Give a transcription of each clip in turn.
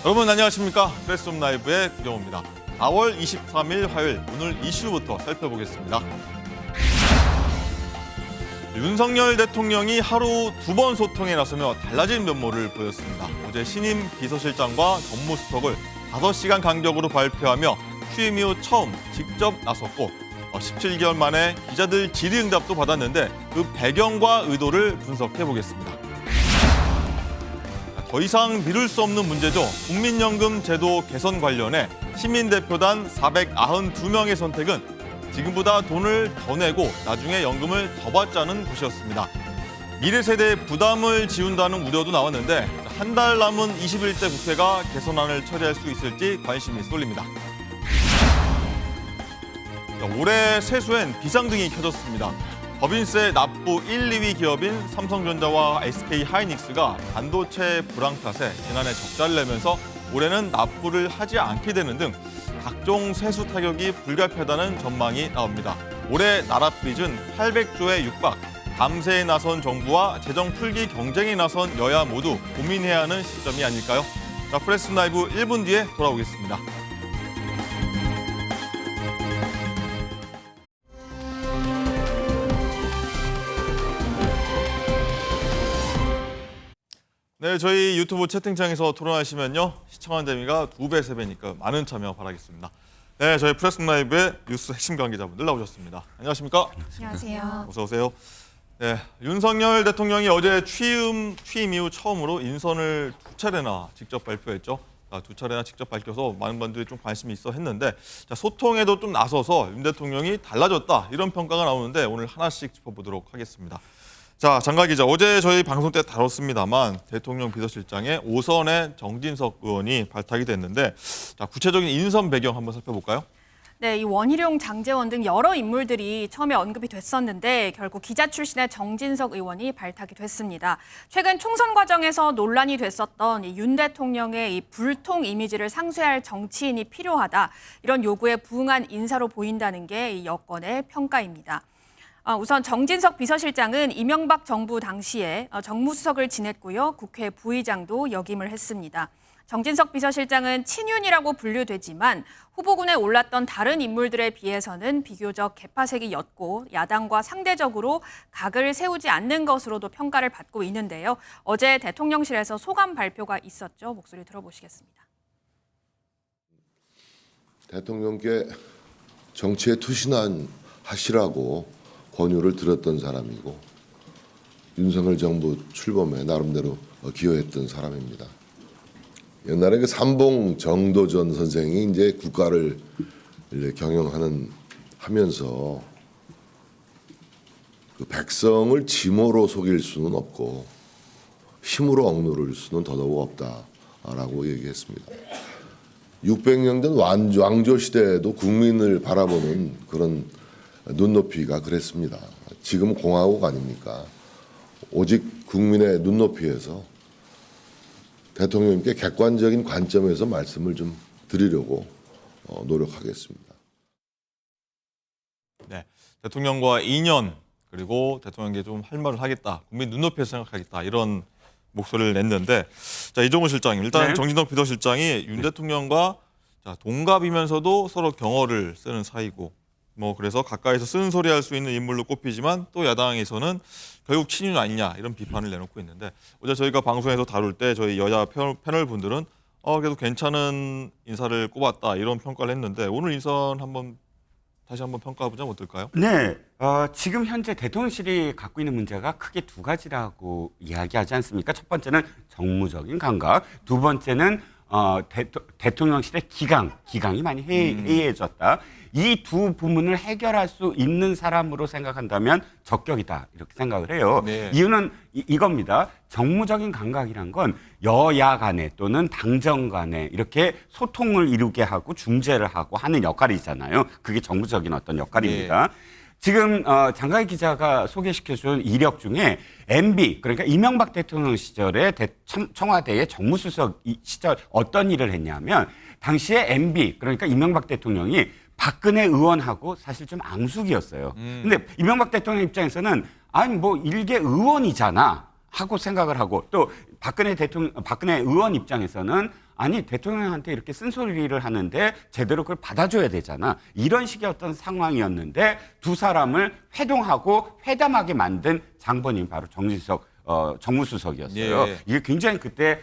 여러분 안녕하십니까? 프레스홈 라이브의 구경호입니다. 4월 23일 화요일 오늘 이슈부터 살펴보겠습니다. 윤석열 대통령이 하루 2번 소통에 나서며 달라진 면모를 보였습니다. 어제 신임 비서실장과 정무수석을 5시간 간격으로 발표하며 취임 이후 처음 직접 나섰고 17개월 만에 기자들 질의응답도 받았는데 그 배경과 의도를 분석해 보겠습니다. 더 이상 미룰 수 없는 문제죠. 국민연금 제도 개선 관련해 시민대표단 492명의 선택은 지금보다 돈을 더 내고 나중에 연금을 더 받자는 것이었습니다. 미래 세대의 부담을 지운다는 우려도 나왔는데 한 달 남은 21대 국회가 개선안을 처리할 수 있을지 관심이 쏠립니다. 올해 세수엔 비상등이 켜졌습니다. 법인세 납부 1, 2위 기업인 삼성전자와 SK하이닉스가 반도체 불황 탓에 지난해 적자를 내면서 올해는 납부를 하지 않게 되는 등 각종 세수 타격이 불가피하다는 전망이 나옵니다. 올해 나랏빚은 800조에 육박, 감세에 나선 정부와 재정 풀기 경쟁에 나선 여야 모두 고민해야 하는 시점이 아닐까요? 자, 프레스 라이브 1분 뒤에 돌아오겠습니다. 네, 저희 유튜브 채팅창에서 토론하시면요. 시청한 재미가 2배, 3배니까 많은 참여 바라겠습니다. 네, 저희 프레스 라이브의 뉴스 핵심 관계자분들 나오셨습니다. 안녕하십니까? 안녕하세요. 어서 오세요. 네, 윤석열 대통령이 어제 취임 이후 처음으로 인선을 2차례나 직접 발표했죠. 2차례나 직접 밝혀서 많은 분들이 좀 관심이 있어 했는데 소통에도 좀 나서서 윤 대통령이 달라졌다 이런 평가가 나오는데 오늘 하나씩 짚어보도록 하겠습니다. 자, 장가 기자, 어제 저희 방송 때 다뤘습니다만 대통령 비서실장에 5선의 정진석 의원이 발탁이 됐는데 자, 구체적인 인선 배경 한번 살펴볼까요? 네, 이 원희룡, 장제원 등 여러 인물들이 처음에 언급이 됐었는데 결국 기자 출신의 정진석 의원이 발탁이 됐습니다. 최근 총선 과정에서 논란이 됐었던 윤 대통령의 이 불통 이미지를 상쇄할 정치인이 필요하다. 이런 요구에 부응한 인사로 보인다는 게 이 여권의 평가입니다. 우선 정진석 비서실장은 이명박 정부 당시에 정무수석을 지냈고요. 국회 부의장도 역임을 했습니다. 정진석 비서실장은 친윤이라고 분류되지만 후보군에 올랐던 다른 인물들에 비해서는 비교적 개파색이었고 야당과 상대적으로 각을 세우지 않는 것으로도 평가를 받고 있는데요. 어제 대통령실에서 소감 발표가 있었죠. 목소리 들어보시겠습니다. 대통령께 정치에 투신하시라고 권유를 들었던 사람이고 윤석열 정부 출범에 나름대로 기여했던 사람입니다. 옛날에 그 삼봉 정도전 선생이 이제 국가를 하면서 그 백성을 짐으로 속일 수는 없고 힘으로 억누를 수는 더더욱 없다라고 얘기했습니다. 600년 전 왕조 시대에도 국민을 바라보는 그런 눈높이가 그랬습니다. 지금 공화국 아닙니까? 오직 국민의 눈높이에서 대통령님께 객관적인 관점에서 말씀을 좀 드리려고 노력하겠습니다. 네, 대통령과 2년 그리고 대통령에게 좀 할 말을 하겠다, 국민 눈높이에서 생각하겠다 이런 목소리를 냈는데 자, 이종우 실장님, 일단 네. 정진석 비서실장이 윤 대통령과 동갑이면서도 서로 경어를 쓰는 사이고 그래서 가까이서 쓰는 소리 할 수 있는 인물로 꼽히지만 또 야당에서는 결국 친윤 아니냐 이런 비판을 내놓고 있는데 어제 저희가 방송에서 다룰 때 저희 여야 패널 분들은 그래도 괜찮은 인사를 꼽았다 이런 평가를 했는데 오늘 인선 다시 한번 평가해보자면 어떨까요? 네, 지금 현재 대통령실이 갖고 있는 문제가 크게 두 가지라고 이야기하지 않습니까? 첫 번째는 정무적인 감각, 두 번째는 대통령실의 기강이 많이 해이해졌다. 이 두 부분을 해결할 수 있는 사람으로 생각한다면 적격이다 이렇게 생각을 해요. 네. 이유는 이겁니다. 정무적인 감각이란 건 여야 간에 또는 당정 간에 이렇게 소통을 이루게 하고 중재를 하고 하는 역할이잖아요. 그게 정무적인 어떤 역할입니다. 네. 지금 장가희 기자가 소개시켜준 이력 중에 MB 그러니까 이명박 대통령 시절에 청와대의 정무수석 시절 어떤 일을 했냐면 당시에 MB 그러니까 이명박 대통령이 박근혜 의원하고 사실 좀 앙숙이었어요. 근데 이명박 대통령 입장에서는 아니 뭐 일개 의원이잖아 하고 생각을 하고 또 박근혜 의원 입장에서는 아니 대통령한테 이렇게 쓴소리를 하는데 제대로 그걸 받아줘야 되잖아. 이런 식의 어떤 상황이었는데 두 사람을 회동하고 회담하게 만든 장본인 바로 정진석 정무수석이었어요. 예. 이게 굉장히 그때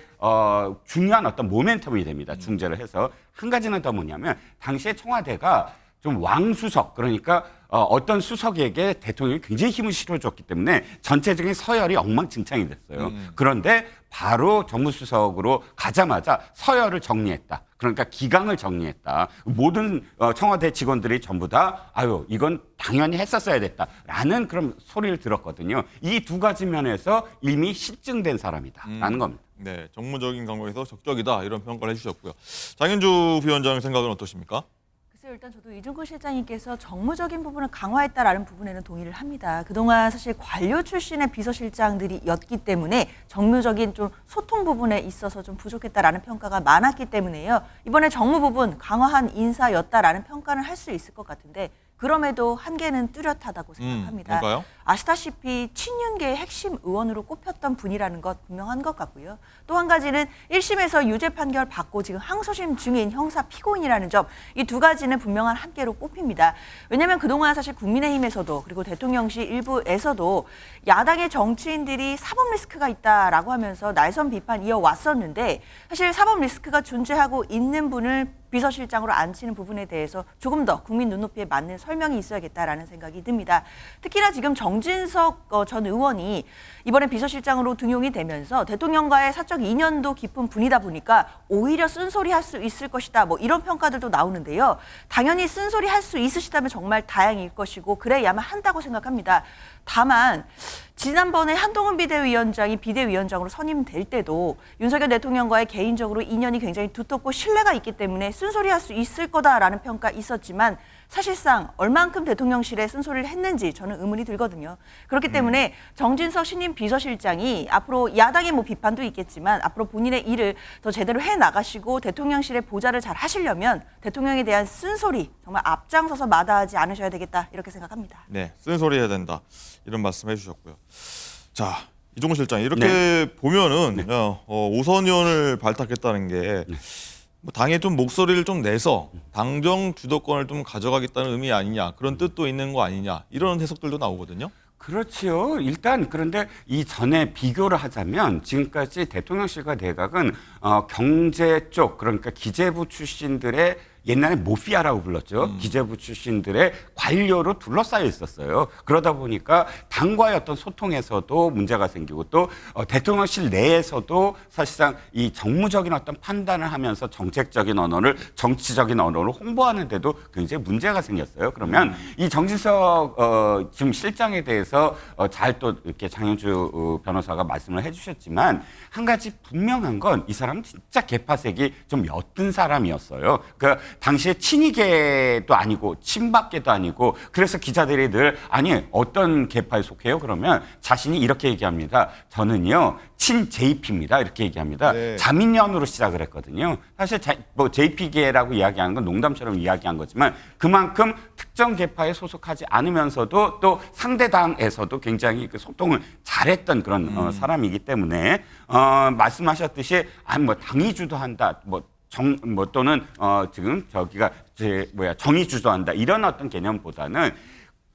중요한 어떤 모멘텀이 됩니다. 중재를 해서. 한 가지는 더 뭐냐면 당시에 청와대가 좀 왕수석, 그러니까 어떤 수석에게 대통령이 굉장히 힘을 실어줬기 때문에 전체적인 서열이 엉망진창이 됐어요. 그런데 바로 정무수석으로 가자마자 서열을 정리했다. 그러니까 기강을 정리했다. 모든 청와대 직원들이 전부 다 아유 이건 당연히 했었어야 됐다라는 그런 소리를 들었거든요. 이 두 가지 면에서 이미 실증된 사람이다라는 겁니다. 네, 정무적인 감각에서 적적이다 이런 평가를 해주셨고요. 장윤주 부위원장의 생각은 어떠십니까? 글쎄요, 일단 저도 이중근 실장님께서 정무적인 부분을 강화했다라는 부분에는 동의를 합니다. 그동안 사실 관료 출신의 비서실장들이었기 때문에 정무적인 좀 소통 부분에 있어서 좀 부족했다라는 평가가 많았기 때문에요. 이번에 정무 부분 강화한 인사였다라는 평가는 할 수 있을 것 같은데 그럼에도 한계는 뚜렷하다고 생각합니다. 뭘까요? 아시다시피 친윤계의 핵심 의원으로 꼽혔던 분이라는 것 분명한 것 같고요. 또 한 가지는 1심에서 유죄 판결 받고 지금 항소심 중인 형사 피고인이라는 점, 이 두 가지는 분명한 한계로 꼽힙니다. 왜냐하면 그동안 사실 국민의힘에서도 그리고 대통령실 일부에서도 야당의 정치인들이 사법 리스크가 있다라고 하면서 날선 비판 이어왔었는데 사실 사법 리스크가 존재하고 있는 분을 비서실장으로 앉히는 부분에 대해서 조금 더 국민 눈높이에 맞는 설명이 있어야겠다라는 생각이 듭니다. 특히나 지금 정진석 전 의원이 이번에 비서실장으로 등용이 되면서 대통령과의 사적 인연도 깊은 분이다 보니까 오히려 쓴소리할 수 있을 것이다. 뭐 이런 평가들도 나오는데요. 당연히 쓴소리할 수 있으시다면 정말 다행일 것이고 그래야만 한다고 생각합니다. 다만 지난번에 한동훈 비대위원장이 비대위원장으로 선임될 때도 윤석열 대통령과의 개인적으로 인연이 굉장히 두텁고 신뢰가 있기 때문에 쓴소리할 수 있을 거다라는 평가 있었지만 사실상 얼만큼 대통령실에 쓴소리를 했는지 저는 의문이 들거든요. 그렇기 때문에 정진석 신임 비서실장이 앞으로 야당의 뭐 비판도 있겠지만 앞으로 본인의 일을 더 제대로 해나가시고 대통령실의 보좌를 잘 하시려면 대통령에 대한 쓴소리 정말 앞장서서 마다하지 않으셔야 되겠다 이렇게 생각합니다. 네, 쓴소리 해야 된다 이런 말씀 해주셨고요. 자, 이종근 실장 이렇게 보면은 오선의원을 발탁했다는 게 뭐 당에 좀 목소리를 좀 내서 당정 주도권을 좀 가져가겠다는 의미 아니냐 그런 뜻도 있는 거 아니냐 이런 해석들도 나오거든요. 그렇지요. 일단 그런데 이전에 비교를 하자면 지금까지 대통령실과 내각은 경제 쪽 그러니까 기재부 출신들의 옛날에 모피아라고 불렀죠. 기재부 출신들의 관료로 둘러싸여 있었어요. 그러다 보니까 당과의 어떤 소통에서도 문제가 생기고 또 대통령실 내에서도 사실상 이 정무적인 어떤 판단을 하면서 정책적인 언어를 정치적인 언어로 홍보하는 데도 굉장히 문제가 생겼어요. 그러면 이 정진석 지금 실장에 대해서 잘 또 이렇게 장윤주 변호사가 말씀을 해주셨지만 한 가지 분명한 건 이 사람은 진짜 개파색이 좀 옅은 사람이었어요. 그러니까 당시에 친이계도 아니고 친박계도 아니고 그래서 기자들이 늘 아니 어떤 계파에 속해요? 그러면 자신이 이렇게 얘기합니다. 저는요 친 JP입니다. 이렇게 얘기합니다. 네. 자민련으로 시작을 했거든요. 사실 뭐 JP계라고 이야기하는 건 농담처럼 이야기한 거지만 그만큼 특정 계파에 소속하지 않으면서도 또 상대 당에서도 굉장히 그 소통을 잘했던 그런 사람이기 때문에 말씀하셨듯이 뭐 당이 주도한다 또는 지금 저기가 정의 주도한다 이런 어떤 개념보다는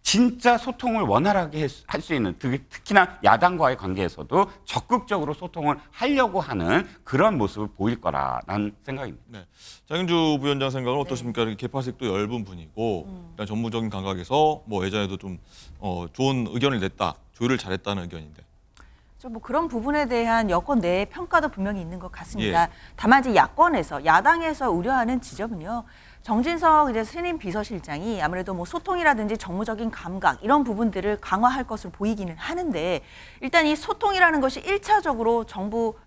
진짜 소통을 원활하게 할 수 있는 특히나 야당과의 관계에서도 적극적으로 소통을 하려고 하는 그런 모습을 보일 거라는 생각입니다. 네, 장윤주 부위원장 생각은 어떠십니까? 이렇게 개파색도 엷은 분이고 일단 전무적인 감각에서 뭐 예전에도 좀 좋은 의견을 냈다, 조율을 잘했다는 의견인데. 뭐 그런 부분에 대한 여권 내 평가도 분명히 있는 것 같습니다. 예. 다만 이제 야권에서 야당에서 우려하는 지점은요. 정진석 이제 신임 비서실장이 아무래도 뭐 소통이라든지 정무적인 감각 이런 부분들을 강화할 것으로 보이기는 하는데 일단 이 소통이라는 것이 1차적으로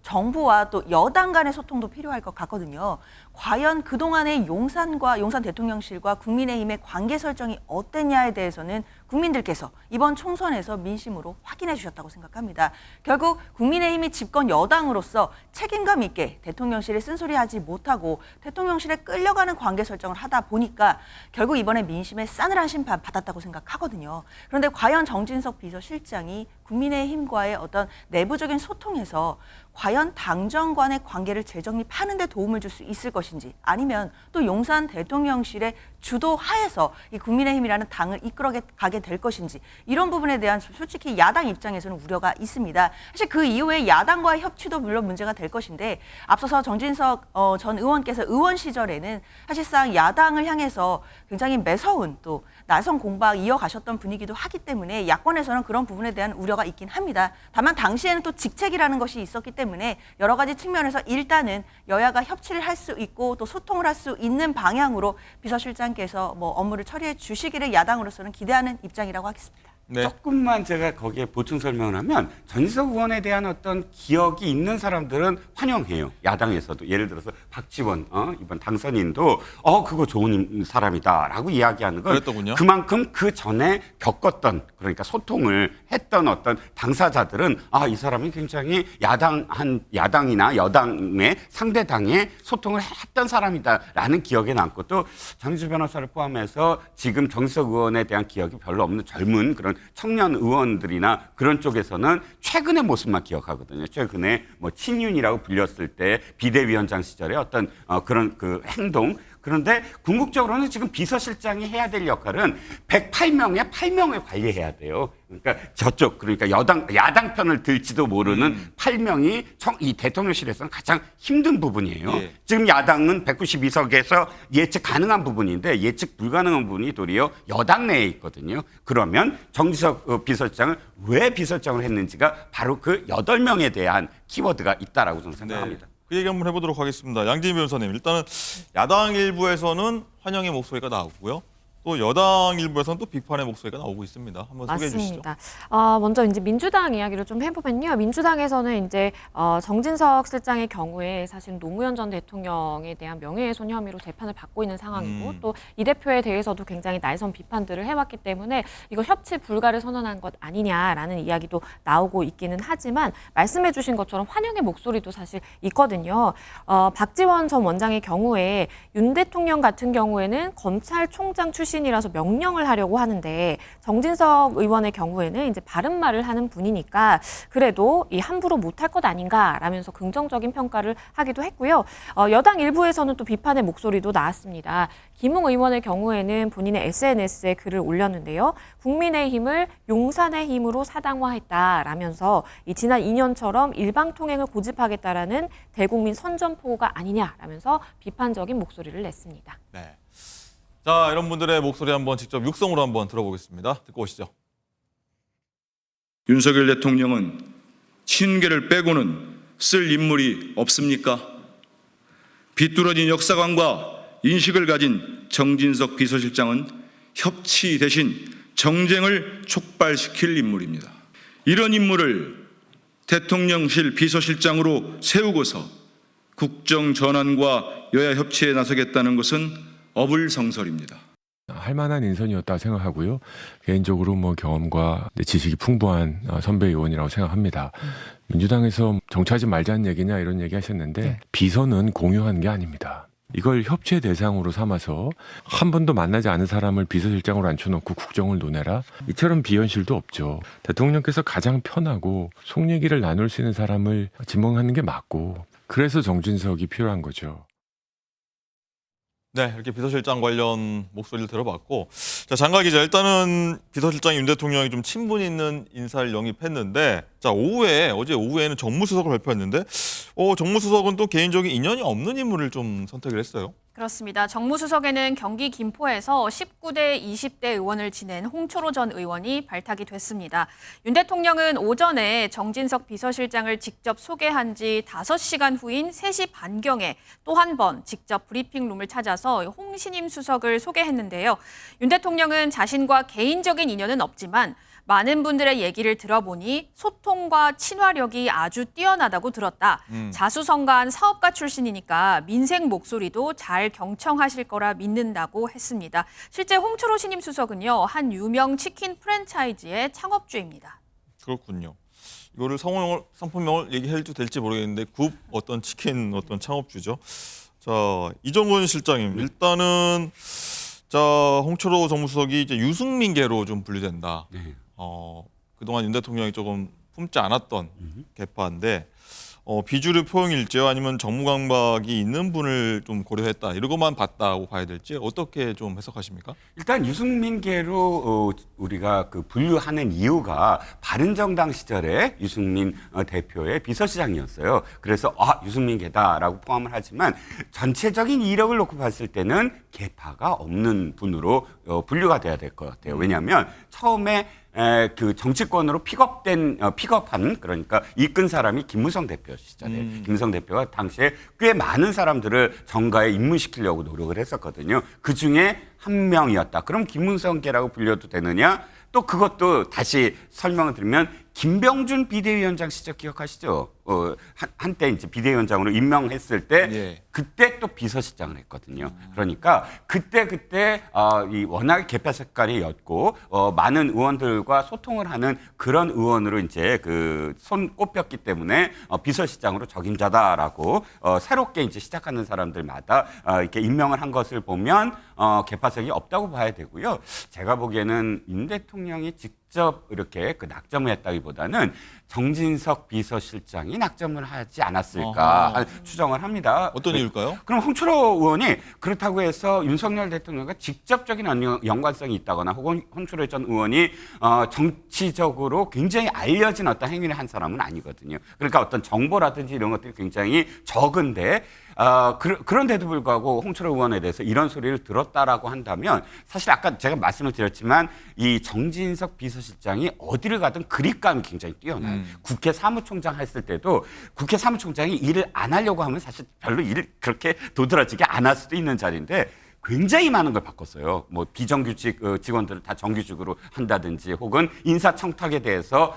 정부와 또 여당 간의 소통도 필요할 것 같거든요. 과연 그동안의 용산 대통령실과 국민의힘의 관계 설정이 어땠냐에 대해서는 국민들께서 이번 총선에서 민심으로 확인해 주셨다고 생각합니다. 결국 국민의힘이 집권 여당으로서 책임감 있게 대통령실에 쓴소리하지 못하고 대통령실에 끌려가는 관계 설정을 하다 보니까 결국 이번에 민심에 싸늘한 심판 받았다고 생각하거든요. 그런데 과연 정진석 비서실장이 국민의힘과의 어떤 내부적인 소통에서 과연 당정 간의 관계를 재정립하는 데 도움을 줄 수 있을 것인지 아니면 또 용산 대통령실의 주도 하에서 이 국민의힘이라는 당을 이끌어가게 될 것인지 이런 부분에 대한 솔직히 야당 입장에서는 우려가 있습니다. 사실 그 이후에 야당과의 협치도 물론 문제가 될 것인데 앞서서 정진석 전 의원께서 의원 시절에는 사실상 야당을 향해서 굉장히 매서운 또 나선 공박 이어가셨던 분위기도 하기 때문에 야권에서는 그런 부분에 대한 우려가 있긴 합니다. 다만 당시에는 또 직책이라는 것이 있었기 때문에 여러 가지 측면에서 일단은 여야가 협치를 할 수 있고 또 소통을 할 수 있는 방향으로 비서실장께서 뭐 업무를 처리해 주시기를 야당으로서는 기대하는 입장이라고 하겠습니다. 네. 조금만 제가 거기에 보충 설명을 하면 전지석 의원에 대한 어떤 기억이 있는 사람들은 환영해요. 야당에서도 예를 들어서 박지원 이번 당선인도 그거 좋은 사람이다라고 이야기하는 건 그랬더군요. 그만큼 그 전에 겪었던 그러니까 소통을 했던 어떤 당사자들은 이 사람이 굉장히 야당이나 여당의 상대당에 소통을 했던 사람이다라는 기억에 남고 또 장지수 변호사를 포함해서 지금 정지석 의원에 대한 기억이 별로 없는 젊은 그런 청년 의원들이나 그런 쪽에서는 최근의 모습만 기억하거든요. 최근에 뭐 친윤이라고 불렸을 때 비대위원장 시절에 어떤 그런 그 행동. 그런데 궁극적으로는 지금 비서실장이 해야 될 역할은 108명의 8명을 관리해야 돼요. 그러니까 저쪽 그러니까 야당 편을 들지도 모르는 8명이 이 대통령실에서는 가장 힘든 부분이에요. 예. 지금 야당은 192석에서 예측 가능한 부분인데 예측 불가능한 부분이 도리어 여당 내에 있거든요. 그러면 정지석 비서실장을 왜 비서실장을 했는지가 바로 그 8명에 대한 키워드가 있다라고 저는 생각합니다. 그 얘기 한번 해보도록 하겠습니다. 양진희 변호사님, 일단은 야당 일부에서는 환영의 목소리가 나오고요. 또 여당 일부에서는 또 비판의 목소리가 나오고 있습니다. 한번 소개해 주시죠. 맞습니다. 먼저 이제 민주당 이야기를 좀 해보면요. 민주당에서는 이제 정진석 실장의 경우에 사실 노무현 전 대통령에 대한 명예훼손 혐의로 재판을 받고 있는 상황이고 또 이 대표에 대해서도 굉장히 날선 비판들을 해왔기 때문에 이거 협치 불가를 선언한 것 아니냐라는 이야기도 나오고 있기는 하지만 말씀해주신 것처럼 환영의 목소리도 사실 있거든요. 박지원 전 원장의 경우에 윤 대통령 같은 경우에는 검찰총장 출신이라서 명령을 하려고 하는데 정진석 의원의 경우에는 이제 바른 말을 하는 분이니까 그래도 이 함부로 못할 것 아닌가라면서 긍정적인 평가를 하기도 했고요. 여당 일부에서는 또 비판의 목소리도 나왔습니다. 김웅 의원의 경우에는 본인의 SNS에 글을 올렸는데요. 국민의힘을 용산의 힘으로 사당화했다라면서 이 지난 2년처럼 일방통행을 고집하겠다라는 대국민 선전포고가 아니냐라면서 비판적인 목소리를 냈습니다. 네. 자, 이런 분들의 목소리 한번 직접 육성으로 한번 들어보겠습니다. 듣고 오시죠. 윤석열 대통령은 친윤계를 빼고는 쓸 인물이 없습니까? 비뚤어진 역사관과 인식을 가진 정진석 비서실장은 협치 대신 정쟁을 촉발시킬 인물입니다. 이런 인물을 대통령실 비서실장으로 세우고서 국정 전환과 여야 협치에 나서겠다는 것은 어불성설입니다. 할 만한 인선이었다 생각하고요. 개인적으로 뭐 경험과 지식이 풍부한 선배 의원이라고 생각합니다. 민주당에서 정치하지 말자는 얘기냐 이런 얘기 하셨는데 비서는 공유한 게 아닙니다. 이걸 협치의 대상으로 삼아서 한 번도 만나지 않은 사람을 비서실장으로 앉혀놓고 국정을 논해라? 이처럼 비현실도 없죠. 대통령께서 가장 편하고 속 얘기를 나눌 수 있는 사람을 지명하는 게 맞고 그래서 정진석이 필요한 거죠. 네, 이렇게 비서실장 관련 목소리를 들어봤고, 자, 장가 기자, 일단은 비서실장이 윤 대통령이 좀 친분 있는 인사를 영입했는데, 자, 어제 오후에는 정무수석을 발표했는데, 정무수석은 또 개인적인 인연이 없는 인물을 좀 선택을 했어요. 그렇습니다. 정무수석에는 경기 김포에서 19대 20대 의원을 지낸 홍초로 전 의원이 발탁이 됐습니다. 윤 대통령은 오전에 정진석 비서실장을 직접 소개한 지 5시간 후인 3시 반경에 또 한 번 직접 브리핑룸을 찾아서 홍신임 수석을 소개했는데요. 윤 대통령은 자신과 개인적인 인연은 없지만 많은 분들의 얘기를 들어보니 소통과 친화력이 아주 뛰어나다고 들었다. 자수성가한 사업가 출신이니까 민생 목소리도 잘 경청하실 거라 믿는다고 했습니다. 실제 홍초로 신임 수석은요, 한 유명 치킨 프랜차이즈의 창업주입니다. 그렇군요. 이거를 상품명을 얘기해도 될지 모르겠는데 굽 어떤 치킨 어떤 창업주죠. 자, 이정근 실장님, 일단은 자, 홍초로 정무수석이 이제 유승민계로 좀 분류된다. 네. 그동안 윤 대통령이 조금 품지 않았던 개파인데 비주류 포용일제와 아니면 정무감박이 있는 분을 좀 고려했다 이러고만 봤다고 봐야 될지 어떻게 좀 해석하십니까? 일단 유승민계로 우리가 그 분류하는 이유가 바른정당 시절에 유승민 대표의 비서실장이었어요. 그래서 유승민계다라고 포함을 하지만 전체적인 이력을 놓고 봤을 때는 계파가 없는 분으로 분류가 돼야 될 것 같아요. 왜냐하면 처음에 그 정치권으로 픽업한 그러니까 이끈 사람이 김무성 대표 시절에 김무성 대표가 당시에 꽤 많은 사람들을 정가에 입문시키려고 노력을 했었거든요. 그 중에 한 명이었다. 그럼 김무성계라고 불려도 되느냐? 또 그것도 다시 설명을 드리면 김병준 비대위원장 시절 기억하시죠? 한때 이제 비대위원장으로 임명했을 때 예. 그때 또 비서실장을 했거든요. 그러니까 그때 이 워낙 계파 색깔이었고 많은 의원들과 소통을 하는 그런 의원으로 이제 그 손 꼽혔기 때문에 비서실장으로 적임자다라고 새롭게 이제 시작하는 사람들마다 이렇게 임명을 한 것을 보면 계파색이 없다고 봐야 되고요. 제가 보기에는 윤 대통령이 직접 이렇게 그 낙점을 했다기보다는 정진석 비서실장이 낙점을 하지 않았을까 추정을 합니다. 어떤 이유일까요? 그럼 홍철호 의원이 그렇다고 해서 윤석열 대통령과 직접적인 연관성이 있다거나 혹은 홍철호 전 의원이 정치적으로 굉장히 알려진 어떤 행위를 한 사람은 아니거든요. 그러니까 어떤 정보라든지 이런 것들이 굉장히 적은데 그런데도 불구하고 홍철호 의원에 대해서 이런 소리를 들었다라고 한다면 사실 아까 제가 말씀을 드렸지만 이 정진석 비서실장이 어디를 가든 그립감이 굉장히 뛰어나요. 국회 사무총장 했을 때도 국회 사무총장이 일을 안 하려고 하면 사실 별로 일을 그렇게 도드라지게 안 할 수도 있는 자리인데 굉장히 많은 걸 바꿨어요. 뭐 비정규직 직원들을 다 정규직으로 한다든지 혹은 인사청탁에 대해서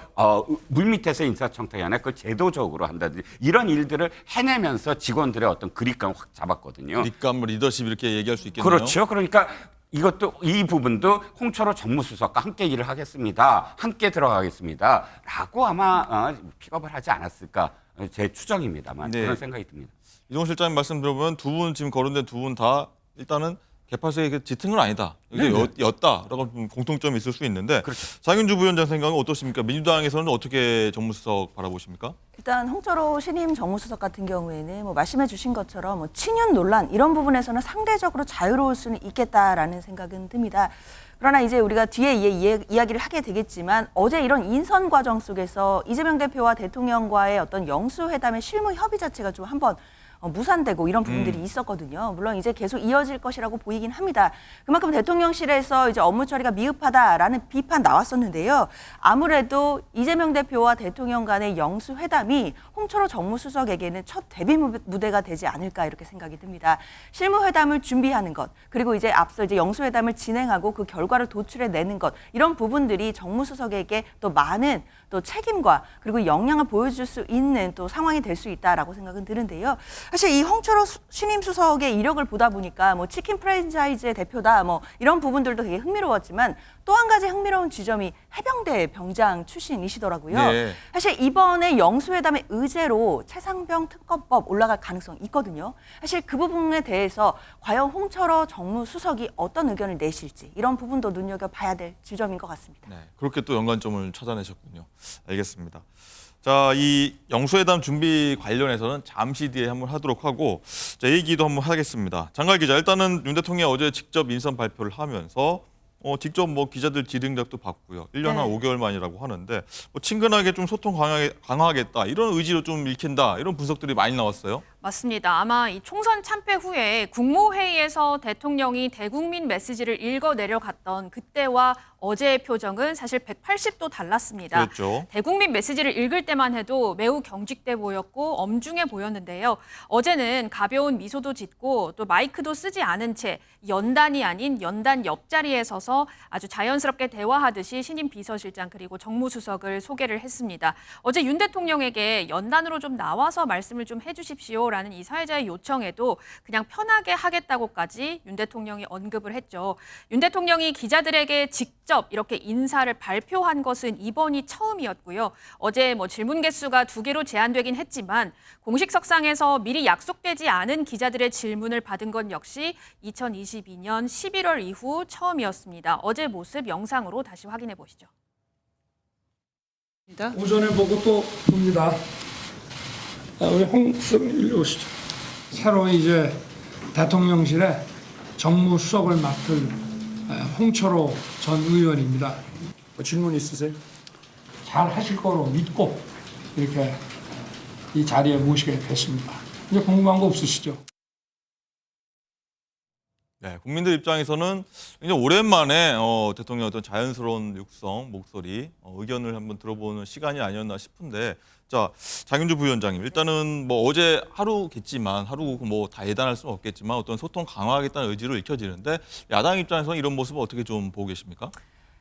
물밑에서 인사청탁이 아니라 그걸 제도적으로 한다든지 이런 일들을 해내면서 직원들의 어떤 그립감을 확 잡았거든요. 그립감, 리더십 이렇게 얘기할 수 있겠네요. 그렇죠. 그러니까 이 부분도 홍철호 정무수석과 함께 일을 하겠습니다. 함께 들어가겠습니다.라고 아마 픽업을 하지 않았을까 제 추정입니다만 네. 그런 생각이 듭니다. 이종호 실장님 말씀 들어보면 두 분 지금 거론된 두 분 다 일단은 계파색이 짙은 건 아니다. 이게 였다라고 공통점이 있을 수 있는데 그렇죠. 장윤주 부위원장 생각은 어떠십니까? 민주당에서는 어떻게 정무수석 바라보십니까? 일단 홍철호 신임 정무수석 같은 경우에는 뭐 말씀해 주신 것처럼 뭐 친윤 논란 이런 부분에서는 상대적으로 자유로울 수는 있겠다라는 생각은 듭니다. 그러나 이제 우리가 뒤에 이야기를 하게 되겠지만 어제 이런 인선 과정 속에서 이재명 대표와 대통령과의 어떤 영수회담의 실무 협의 자체가 좀 한번 무산되고 이런 부분들이 있었거든요. 물론 이제 계속 이어질 것이라고 보이긴 합니다. 그만큼 대통령실에서 이제 업무 처리가 미흡하다라는 비판 나왔었는데요. 아무래도 이재명 대표와 대통령 간의 영수회담이 홍철호 정무수석에게는 첫 데뷔 무대가 되지 않을까 이렇게 생각이 듭니다. 실무회담을 준비하는 것, 그리고 이제 앞서 이제 영수회담을 진행하고 그 결과를 도출해내는 것, 이런 부분들이 정무수석에게 또 많은 또 책임과 그리고 역량을 보여줄 수 있는 또 상황이 될 수 있다라고 생각은 드는데요. 사실 이 홍철호 신임 수석의 이력을 보다 보니까 뭐 치킨 프랜차이즈의 대표다 뭐 이런 부분들도 되게 흥미로웠지만 또 한 가지 흥미로운 지점이 해병대 병장 출신이시더라고요. 네. 사실 이번에 영수회담의 의제로 최상병 특검법 올라갈 가능성이 있거든요. 사실 그 부분에 대해서 과연 홍철호 정무수석이 어떤 의견을 내실지 이런 부분도 눈여겨봐야 될 지점인 것 같습니다. 네, 그렇게 또 연관점을 찾아내셨군요. 알겠습니다. 자, 이 영수회담 준비 관련해서는 잠시 뒤에 한번 하도록 하고 자, 얘기도 한번 하겠습니다. 장갈 기자, 일단은 윤 대통령이 어제 직접 인선 발표를 하면서 직접 뭐 기자들 질의응답도 받고요. 1년 한 5개월 만이라고 하는데 뭐 친근하게 좀 소통 강화하겠다 이런 의지로 좀 읽힌다 이런 분석들이 많이 나왔어요. 맞습니다. 아마 이 총선 참패 후에 국무회의에서 대통령이 대국민 메시지를 읽어 내려갔던 그때와 어제의 표정은 사실 180도 달랐습니다. 그렇죠. 대국민 메시지를 읽을 때만 해도 매우 경직돼 보였고 엄중해 보였는데요. 어제는 가벼운 미소도 짓고 또 마이크도 쓰지 않은 채 연단이 아닌 연단 옆자리에 서서 아주 자연스럽게 대화하듯이 신임 비서실장 그리고 정무수석을 소개를 했습니다. 어제 윤 대통령에게 연단으로 좀 나와서 말씀을 좀 해주십시오라는 이 사회자의 요청에도 그냥 편하게 하겠다고까지 윤 대통령이 언급을 했죠. 윤 대통령이 기자들에게 직접 이렇게 인사를 발표한 것은 이번이 처음이었고요. 어제 뭐 질문 개수가 2개로 제한되긴 했지만 공식석상에서 미리 약속되지 않은 기자들의 질문을 받은 건 역시 2022년 11월 이후 처음이었습니다. 어제 모습 영상으로 다시 확인해 보시죠. 오전에 보고 또 봅니다. 우리 홍수석 일로 오시죠. 새로 이제 대통령실에 정무수석을 맡을 홍철호 전 의원입니다. 뭐 질문 있으세요? 잘 하실 거로 믿고 이렇게 이 자리에 모시게 됐습니다. 이제 궁금한 거 없으시죠? 네, 국민들 입장에서는 이제 오랜만에 대통령의 어떤 자연스러운 육성, 목소리, 의견을 한번 들어보는 시간이 아니었나 싶은데, 자, 장윤주 부위원장님, 일단은 뭐 어제 하루겠지만, 하루 뭐 다 예단할 수는 없겠지만 어떤 소통 강화하겠다는 의지로 읽혀지는데, 야당 입장에서는 이런 모습을 어떻게 좀 보고 계십니까?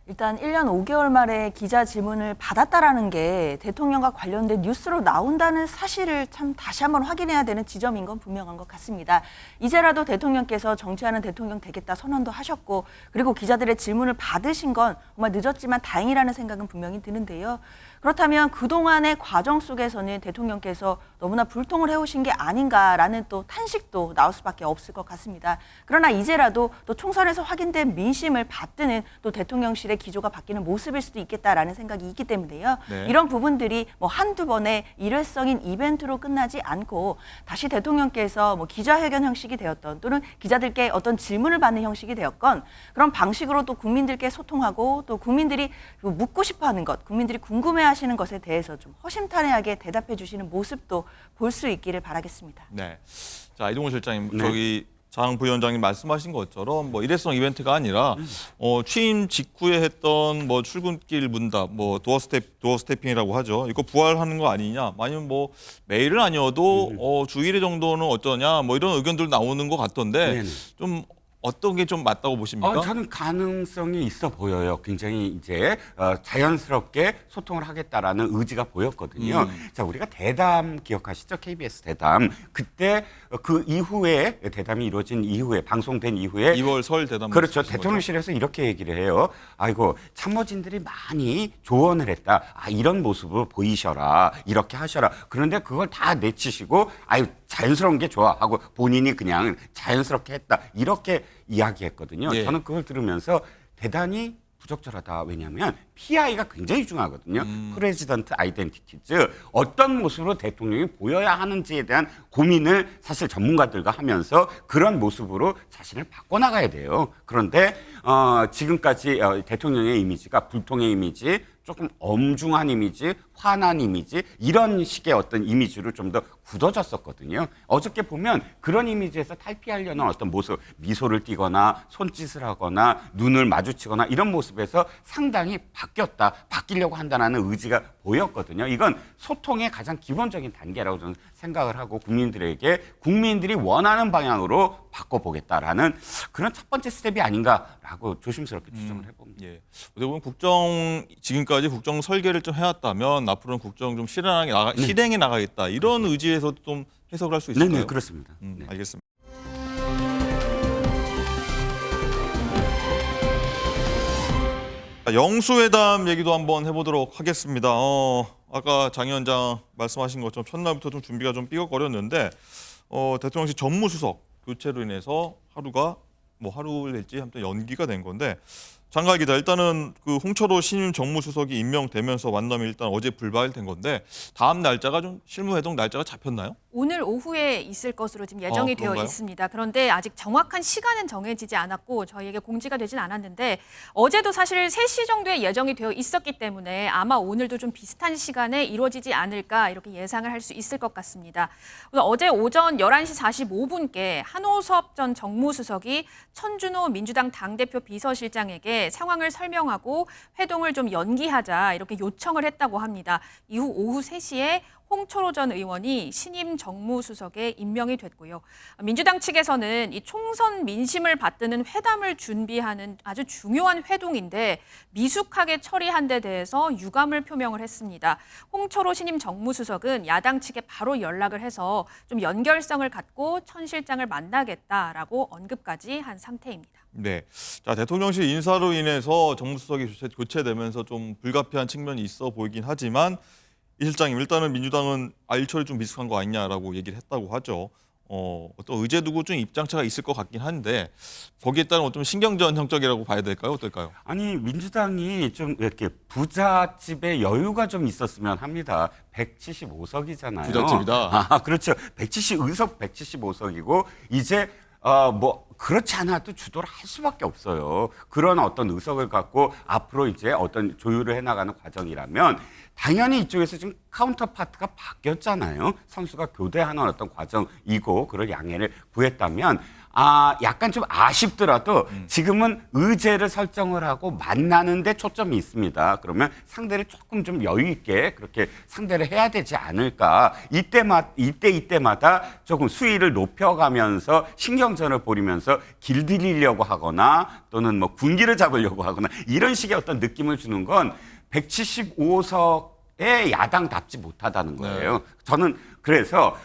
일단 1년 5개월 만에 기자 질문을 받았다라는 게 대통령과 관련된 뉴스로 나온다는 사실을 참 다시 한번 확인해야 되는 지점인 건 분명한 것 같습니다. 이제라도 대통령께서 정치하는 대통령 되겠다 선언도 하셨고, 그리고 기자들의 질문을 받으신 건 정말 늦었지만 다행이라는 생각은 분명히 드는데요. 그렇다면 그동안의 과정 속에서는 대통령께서 너무나 불통을 해오신 게 아닌가라는 또 탄식도 나올 수밖에 없을 것 같습니다. 그러나 이제라도 또 총선에서 확인된 민심을 받드는 또 대통령실의 기조가 바뀌는 모습일 수도 있겠다라는 생각이 있기 때문에요. 네. 이런 부분들이 뭐 한두 번의 일회성인 이벤트로 끝나지 않고 다시 대통령께서 뭐 기자회견 형식이 되었던 또는 기자들께 어떤 질문을 받는 형식이 되었건 그런 방식으로 또 국민들께 소통하고 또 국민들이 묻고 싶어하는 것, 국민들이 궁금해하시는 것에 대해서 좀 허심탄회하게 대답해 주시는 모습도 볼 수 있기를 바라겠습니다. 네. 자, 이동훈 실장님, 네. 저기 장 부위원장님 말씀하신 것처럼 뭐 일회성 이벤트가 아니라 취임 직후에 했던 뭐 출근길 문답, 뭐 도어 스태핑이라고 하죠. 이거 부활하는 거 아니냐? 아니면 뭐 매일은 아니어도 주일에 정도는 어떠냐? 뭐 이런 의견들 나오는 것 같던데 네네. 좀 어떤 게 좀 맞다고 보십니까? 저는 가능성이 있어 보여요. 굉장히 이제 자연스럽게 소통을 하겠다라는 의지가 보였거든요. 자, 우리가 대담 기억하시죠? KBS 대담. 그때 그 이후에 대담이 이루어진 이후에 방송된 이후에 2월 설 대담. 그렇죠. 대통령실에서 이렇게 얘기를 해요. 아이고 참모진들이 많이 조언을 했다. 이런 모습을 보이셔라. 이렇게 하셔라. 그런데 그걸 다 내치시고 아유 자연스러운 게 좋아 하고 본인이 그냥 자연스럽게 했다. 이렇게 이야기했거든요. 예. 저는 그걸 들으면서 대단히 부적절하다. 왜냐하면 PI가 굉장히 중요하거든요. 프레지던트 아이덴티티즈. 어떤 모습으로 대통령이 보여야 하는지에 대한 고민을 사실 전문가들과 하면서 그런 모습으로 자신을 바꿔나가야 돼요. 그런데 지금까지 대통령의 이미지가 불통의 이미지, 조금 엄중한 이미지, 화난 이미지 이런 식의 어떤 이미지로 좀 더 굳어졌었거든요. 어저께 보면 그런 이미지에서 탈피하려는 어떤 모습, 미소를 띠거나 손짓을 하거나 눈을 마주치거나 이런 모습에서 상당히 바뀌려고 한다는 의지가 보였거든요. 이건 소통의 가장 기본적인 단계라고 저는 생각을 하고 국민들이 원하는 방향으로 바꿔보겠다라는 그런 첫 번째 스텝이 아닌가라고 조심스럽게 추정을 해봅니다. 예. 어떻게 보면 지금까지 국정 설계를 좀 해왔다면 앞으로는 국정 좀 실행해 나가겠다 이런 의지에서 좀 해석을 할 수 있을까요? 네네 그렇습니다. 네. 알겠습니다. 영수회담 얘기도 한번 해보도록 하겠습니다. 아까 장 위원장 말씀하신 것처럼 첫날부터 좀 준비가 좀 삐걱거렸는데 대통령실 전무수석 교체로 인해서 하루일지 아무튼 연기가 된 건데 장관 기자, 일단은 그 홍철호 신임 정무수석이 임명되면서 만남이 일단 어제 불발된 건데 다음 날짜가 좀 실무회동 날짜가 잡혔나요? 오늘 오후에 있을 것으로 지금 예정이 되어 그런가요? 있습니다. 그런데 아직 정확한 시간은 정해지지 않았고 저희에게 공지가 되진 않았는데 어제도 사실 3시 정도에 예정이 되어 있었기 때문에 아마 오늘도 좀 비슷한 시간에 이루어지지 않을까 이렇게 예상을 할 수 있을 것 같습니다. 어제 오전 11시 45분께 한호섭 전 정무수석이 천준호 민주당 당대표 비서실장에게 상황을 설명하고 회동을 좀 연기하자 이렇게 요청을 했다고 합니다. 이후 오후 3시에 홍철호 전 의원이 신임 정무수석에 임명이 됐고요. 민주당 측에서는 이 총선 민심을 받드는 회담을 준비하는 아주 중요한 회동인데 미숙하게 처리한 데 대해서 유감을 표명을 했습니다. 홍철호 신임 정무수석은 야당 측에 바로 연락을 해서 좀 연결성을 갖고 천 실장을 만나겠다라고 언급까지 한 상태입니다. 네. 자, 대통령실 인사로 인해서 정무수석이 교체되면서 좀 불가피한 측면이 있어 보이긴 하지만 이 실장님, 일단은 민주당은 일처리 좀 미숙한 거 아니냐라고 얘기를 했다고 하죠. 어떤 의제 두고 좀 입장차가 있을 것 같긴 한데 거기에 따른 좀 신경전 형적이라고 봐야 될까요? 어떨까요? 아니 민주당이 좀 이렇게 부잣집에 여유가 좀 있었으면 합니다. 175석이잖아요. 부잣집이다. 아, 그렇죠. 170의석 175석이고 이제 뭐 그렇지 않아도 주도를 할 수밖에 없어요. 그런 어떤 의석을 갖고 앞으로 이제 어떤 조율을 해나가는 과정이라면 당연히 이쪽에서 지금 카운터 파트가 바뀌었잖아요. 선수가 교대하는 어떤 과정이고 그럴 양해를 구했다면 약간 좀 아쉽더라도 지금은 의제를 설정을 하고 만나는 데 초점이 있습니다. 그러면 상대를 조금 좀 여유 있게 그렇게 상대를 해야 되지 않을까. 이때마다 조금 수위를 높여가면서 신경전을 벌이면서 길들이려고 하거나 또는 뭐 군기를 잡으려고 하거나 이런 식의 어떤 느낌을 주는 건 175석의 야당답지 못하다는 거예요. 저는 그래서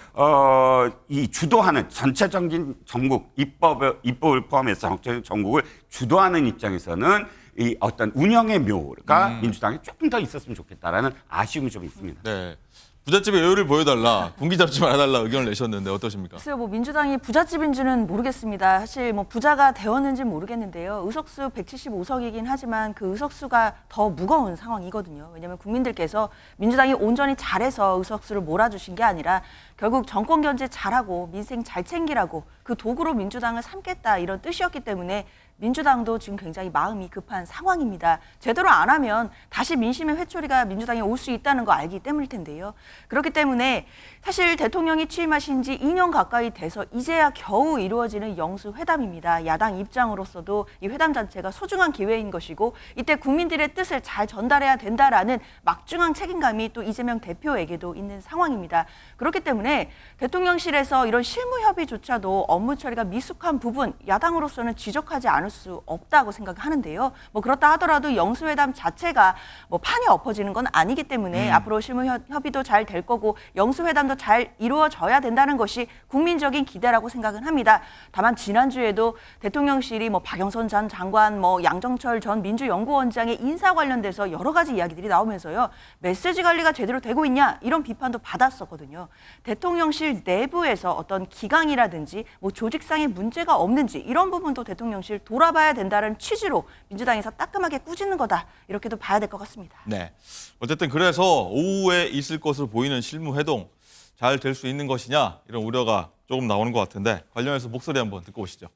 이 주도하는 전체적인 전국 입법을 포함해서 전체적인 전국을 주도하는 입장에서는 이 어떤 운영의 묘가 민주당이 조금 더 있었으면 좋겠다라는 아쉬움이 좀 있습니다. 네. 부잣집의 여유를 보여달라, 군기 잡지 말아달라 의견을 내셨는데 어떠십니까? 글쎄요, 뭐 민주당이 부잣집인지는 모르겠습니다. 사실 뭐 부자가 되었는지는 모르겠는데요. 의석수 175석이긴 하지만 그 의석수가 더 무거운 상황이거든요. 왜냐하면 국민들께서 민주당이 온전히 잘해서 의석수를 몰아주신 게 아니라 결국 정권 견제 잘하고 민생 잘 챙기라고 그 도구로 민주당을 삼겠다 이런 뜻이었기 때문에 민주당도 지금 굉장히 마음이 급한 상황입니다. 제대로 안 하면 다시 민심의 회초리가 민주당에 올 수 있다는 거 알기 때문일 텐데요. 그렇기 때문에 사실 대통령이 취임하신 지 2년 가까이 돼서 이제야 겨우 이루어지는 영수회담입니다. 야당 입장으로서도 이 회담 자체가 소중한 기회인 것이고 이때 국민들의 뜻을 잘 전달해야 된다라는 막중한 책임감이 또 이재명 대표에게도 있는 상황입니다. 그렇기 때문에 대통령실에서 이런 실무 협의조차도 업무 처리가 미숙한 부분 야당으로서는 지적하지 않을 수 없다고 생각하는데요. 뭐 그렇다 하더라도 영수회담 자체가 뭐 판이 엎어지는 건 아니기 때문에 앞으로 실무 협의도 잘 될 거고 영수회담도 잘 이루어져야 된다는 것이 국민적인 기대라고 생각은 합니다. 다만 지난주에도 대통령실이 뭐 박영선 전 장관, 뭐 양정철 전 민주연구원장의 인사 관련돼서 여러 가지 이야기들이 나오면서요. 메시지 관리가 제대로 되고 있냐 이런 비판도 받았었거든요. 대통령실 내부에서 어떤 기강이라든지 뭐 조직상의 문제가 없는지 이런 부분도 대통령실 돌아봐야 된다는 취지로 민주당에서 따끔하게 꾸짖는 거다 이렇게도 봐야 될 것 같습니다. 네. 어쨌든 그래서 오후에 있을 것으로 보이는 실무회동 잘 될 수 있는 것이냐 이런 우려가 조금 나오는 것 같은데 관련해서 목소리 한번 듣고 오시죠.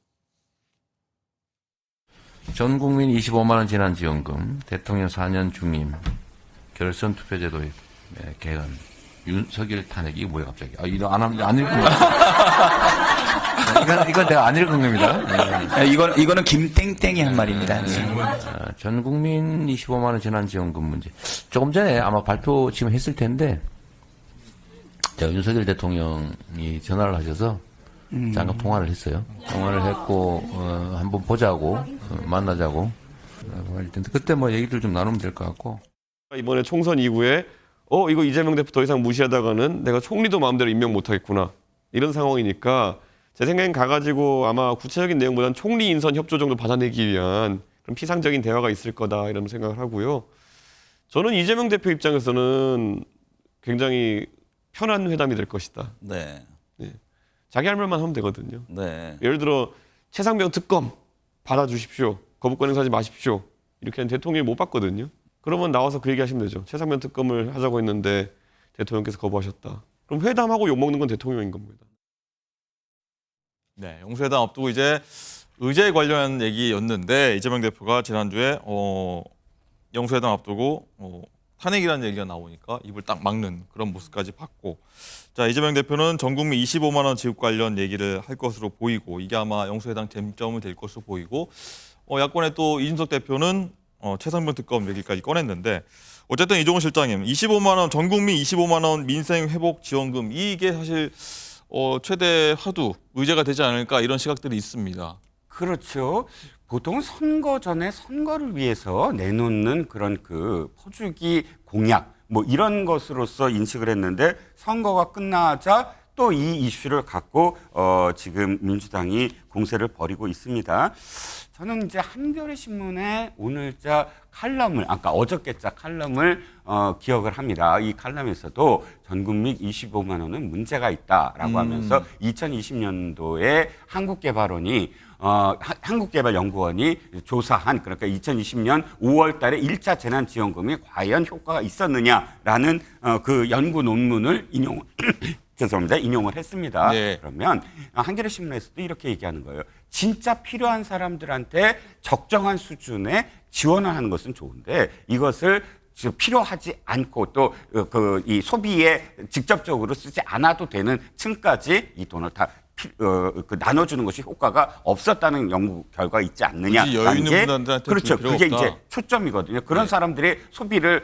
전 국민 25만 원 재난지원금, 대통령 4년 중임, 결선 투표제도의 개헌, 윤석열 탄핵 이게 뭐야 갑자기? 이거 안 읽은 거야. 이건 내가 안 읽은 겁니다. 네. 이거는 김땡땡이 한 말입니다. 전 국민 25만 원 재난지원금 문제. 조금 전에 아마 발표 지금 했을 텐데, 윤석열 대통령이 전화를 하셔서 잠깐 통화를 했어요. 통화를 했고 한번 보자고 만나자고 할 텐데 그때 뭐 얘기들 좀 나누면 될 것 같고. 이번에 총선 이후에 이거 이재명 대표 더 이상 무시하다가는 내가 총리도 마음대로 임명 못하겠구나 이런 상황이니까 제 생각엔 가가지고 아마 구체적인 내용보다는 총리 인선 협조 정도 받아내기 위한 그런 피상적인 대화가 있을 거다 이런 생각을 하고요. 저는 이재명 대표 입장에서는 굉장히 편한 회담이 될 것이다. 네. 네. 자기 할 말만 하면 되거든요. 네. 예를 들어 최상병 특검 받아주십시오. 거부권 행사하지 마십시오. 이렇게 하는 대통령이 못 받거든요. 그러면 나와서 그 얘기하시면 되죠. 최상병 특검을 하자고 했는데 대통령께서 거부하셨다. 그럼 회담하고 욕먹는 건 대통령인 겁니다. 네, 영수회담 앞두고 이제 의제 관련 얘기였는데 이재명 대표가 지난주에 영수회담 앞두고 탄핵이라는 얘기가 나오니까 입을 딱 막는 그런 모습까지 봤고, 자 이재명 대표는 전 국민 25만 원 지급 관련 얘기를 할 것으로 보이고 이게 아마 영수회담 쟁점이 될 것으로 보이고, 야권의 또 이준석 대표는 최상병 특검 얘기까지 꺼냈는데, 어쨌든 이종훈 실장님 25만 원 전 국민 25만 원 민생 회복 지원금 이게 사실 최대 화두 의제가 되지 않을까 이런 시각들이 있습니다. 그렇죠. 보통 선거 전에 선거를 위해서 내놓는 그런 그 퍼주기 공약 뭐 이런 것으로서 인식을 했는데 선거가 끝나자 또 이 이슈를 갖고 지금 민주당이 공세를 벌이고 있습니다. 저는 이제 한겨레 신문의 오늘자 칼럼을 아까 어저께자 칼럼을 기억을 합니다. 이 칼럼에서도 전국민 25만 원은 문제가 있다라고 하면서 2020년도에 한국개발원이 한국개발연구원이 조사한 그러니까 2020년 5월 달에 1차 재난지원금이 과연 효과가 있었느냐라는 그 연구 논문을 인용을 했습니다. 네. 그러면 한겨레 신문에서도 이렇게 얘기하는 거예요. 진짜 필요한 사람들한테 적정한 수준의 지원을 하는 것은 좋은데 이것을 필요하지 않고 또 이 소비에 직접적으로 쓰지 않아도 되는 층까지 이 돈을 다 나눠주는 것이 효과가 없었다는 연구 결과가 있지 않느냐라는 게 그렇죠. 그게 이제 초점이거든요. 그런 사람들이 소비를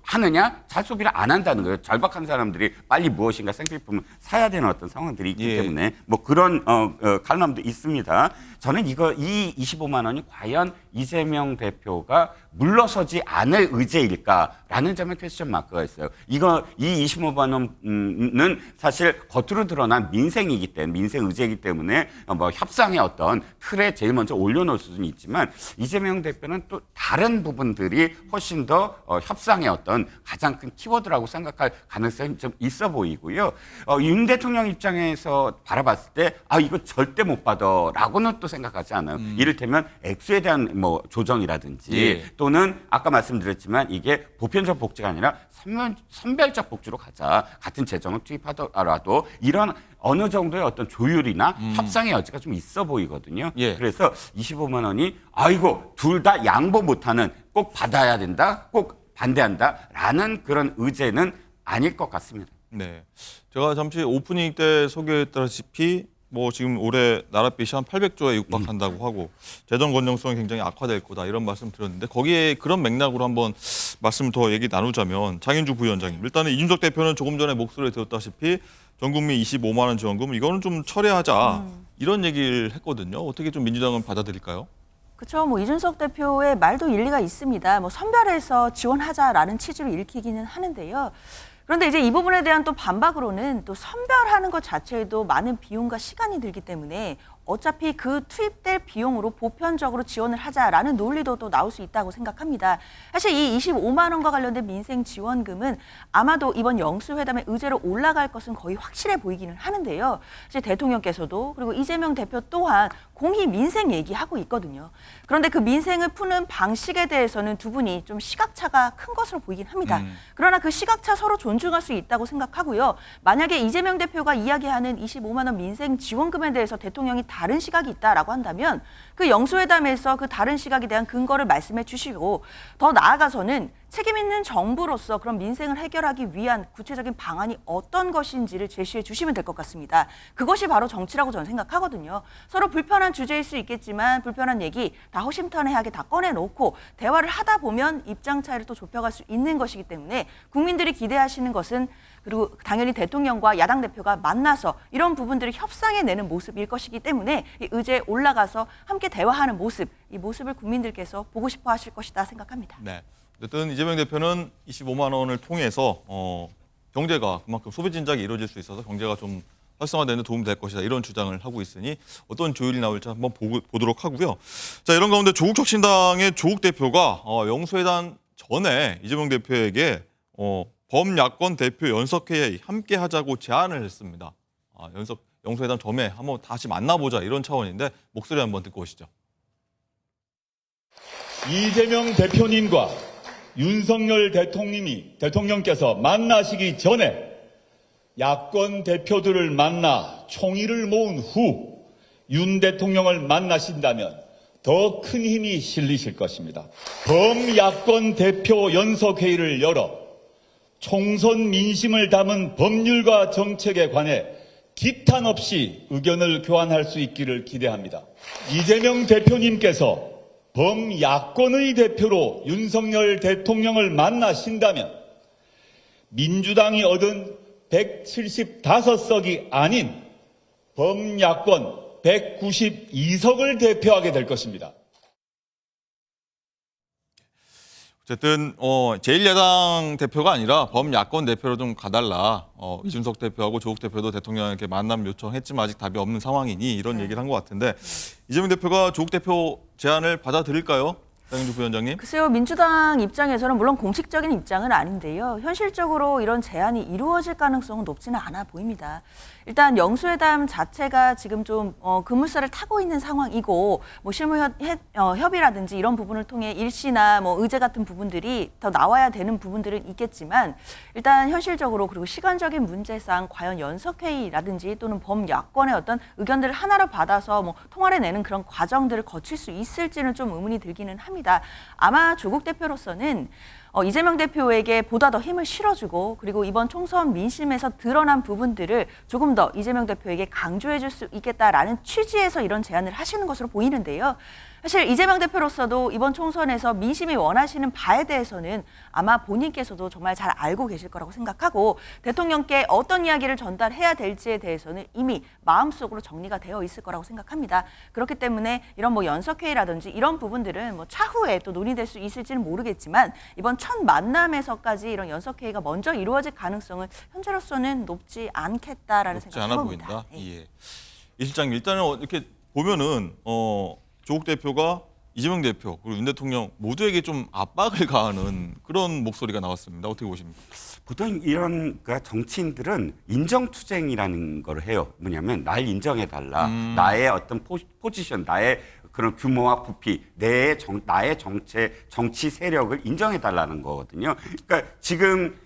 하느냐, 잘 소비를 안 한다는 거예요. 절박한 사람들이 빨리 무엇인가 생필품을 사야 되는 어떤 상황들이 있기 때문에 뭐 그런 칼럼도 있습니다. 저는 이 25만 원이 과연 이재명 대표가 물러서지 않을 의제일까라는 점에 퀘스천 마크가 있어요. 이 25만 원은 사실 겉으로 드러난 민생이기 때문에 민생 의제이기 때문에 뭐 협상의 어떤 틀에 제일 먼저 올려놓을 수는 있지만 이재명 대표는 또 다른 부분들이 훨씬 더 협상의 어떤 가장 큰 키워드라고 생각할 가능성이 좀 있어 보이고요. 윤 대통령 입장에서 바라봤을 때 이거 절대 못 받아라고는 또 생각하지 않아요. 이를테면 액수에 대한 뭐 조정이라든지 또는 아까 말씀드렸지만 이게 보편적 복지가 아니라 선별적 복지로 가자. 같은 재정을 투입하더라도 이런 어느 정도의 어떤 조율이나 협상의 여지가 좀 있어 보이거든요. 그래서 25만 원이 둘 다 양보 못하는 꼭 받아야 된다, 꼭 반대한다라는 그런 의제는 아닐 것 같습니다. 네, 제가 잠시 오프닝 때 소개했다시피 뭐 지금 올해 나라빚이 한 800조에 육박한다고 하고 재정 건전성이 굉장히 악화될 거다 이런 말씀 드렸는데 거기에 그런 맥락으로 한번 말씀 더 얘기 나누자면 장윤주 부위원장님 일단은 이준석 대표는 조금 전에 목소리를 들었다시피 전 국민 25만 원 지원금 이거는 좀 철회하자 이런 얘기를 했거든요. 어떻게 좀 민주당은 받아들일까요? 그렇죠. 뭐 이준석 대표의 말도 일리가 있습니다. 뭐 선별해서 지원하자라는 취지로 읽히기는 하는데요. 그런데 이제 이 부분에 대한 또 반박으로는 또 선별하는 것 자체에도 많은 비용과 시간이 들기 때문에 어차피 그 투입될 비용으로 보편적으로 지원을 하자라는 논리도 또 나올 수 있다고 생각합니다. 사실 이 25만 원과 관련된 민생 지원금은 아마도 이번 영수회담의 의제로 올라갈 것은 거의 확실해 보이기는 하는데요. 이제 대통령께서도 그리고 이재명 대표 또한 공히 민생 얘기하고 있거든요. 그런데 그 민생을 푸는 방식에 대해서는 두 분이 좀 시각차가 큰 것으로 보이긴 합니다. 그러나 그 시각차 서로 존중할 수 있다고 생각하고요. 만약에 이재명 대표가 이야기하는 25만 원 민생 지원금에 대해서 대통령이 다른 시각이 있다라고 한다면 그 영수회담에서 그 다른 시각에 대한 근거를 말씀해 주시고 더 나아가서는 책임 있는 정부로서 그런 민생을 해결하기 위한 구체적인 방안이 어떤 것인지를 제시해 주시면 될 것 같습니다. 그것이 바로 정치라고 저는 생각하거든요. 서로 불편한 주제일 수 있겠지만 불편한 얘기 다 허심탄회하게 다 꺼내놓고 대화를 하다 보면 입장 차이를 또 좁혀갈 수 있는 것이기 때문에 국민들이 기대하시는 것은 그리고 당연히 대통령과 야당 대표가 만나서 이런 부분들을 협상해내는 모습일 것이기 때문에 이 의제에 올라가서 함께 대화하는 모습, 이 모습을 국민들께서 보고 싶어 하실 것이다 생각합니다. 네. 어쨌든 이재명 대표는 25만 원을 통해서 경제가 그만큼 소비 진작이 이루어질 수 있어서 경제가 좀 활성화되는 데 도움이 될 것이다 이런 주장을 하고 있으니 어떤 조율이 나올지 한번 보도록 하고요. 자 이런 가운데 조국혁신당의 조국 대표가 영수회담 전에 이재명 대표에게 범야권 대표 연석회의 함께 하자고 제안을 했습니다. 영수회담 전에 한번 다시 만나보자 이런 차원인데 목소리 한번 듣고 오시죠. 이재명 대표님과 윤석열 대통령께서 만나시기 전에 야권 대표들을 만나 총의를 모은 후 윤 대통령을 만나신다면 더 큰 힘이 실리실 것입니다. 범야권 대표 연석회의를 열어 총선 민심을 담은 법률과 정책에 관해 기탄 없이 의견을 교환할 수 있기를 기대합니다. 이재명 대표님께서 범야권의 대표로 윤석열 대통령을 만나신다면 민주당이 얻은 175석이 아닌 범야권 192석을 대표하게 될 것입니다. 어쨌든 제1야당 대표가 아니라 범야권 대표로 좀 가달라. 이준석 대표하고 조국 대표도 대통령에게 만남 요청했지만 아직 답이 없는 상황이니 이런 얘기를 한 것 같은데 이재명 대표가 조국 대표 제안을 받아들일까요? 장윤주 부위원장님. 글쎄요, 민주당 입장에서는 물론 공식적인 입장은 아닌데요. 현실적으로 이런 제안이 이루어질 가능성은 높지는 않아 보입니다. 일단 영수회담 자체가 지금 좀 급물살을 타고 있는 상황이고 뭐 실무 협의라든지 이런 부분을 통해 일시나 뭐 의제 같은 부분들이 더 나와야 되는 부분들은 있겠지만 일단 현실적으로 그리고 시간적인 문제상 과연 연석회의라든지 또는 범야권의 어떤 의견들을 하나로 받아서 뭐 통화를 내는 그런 과정들을 거칠 수 있을지는 좀 의문이 들기는 합니다. 아마 조국 대표로서는 이재명 대표에게 보다 더 힘을 실어주고 그리고 이번 총선 민심에서 드러난 부분들을 조금 더 이재명 대표에게 강조해 줄 수 있겠다라는 취지에서 이런 제안을 하시는 것으로 보이는데요. 사실 이재명 대표로서도 이번 총선에서 민심이 원하시는 바에 대해서는 아마 본인께서도 정말 잘 알고 계실 거라고 생각하고 대통령께 어떤 이야기를 전달해야 될지에 대해서는 이미 마음속으로 정리가 되어 있을 거라고 생각합니다. 그렇기 때문에 이런 뭐 연석회의라든지 이런 부분들은 뭐 차후에 또 논의될 수 있을지는 모르겠지만 이번 첫 만남에서까지 이런 연석회의가 먼저 이루어질 가능성은 현재로서는 높지 않겠다라는 생각이 듭니다. 보인다. 예. 이 실장님 일단은 이렇게 보면은 조국 대표가 이재명 대표 그리고 윤 대통령 모두에게 좀 압박을 가하는 그런 목소리가 나왔습니다. 어떻게 보십니까? 보통 이런 그러니까 정치인들은 인정투쟁이라는 걸 해요. 뭐냐면 날 인정해달라. 나의 어떤 포지션, 나의 그런 규모와 부피, 나의 정치 세력을 인정해달라는 거거든요. 그러니까 지금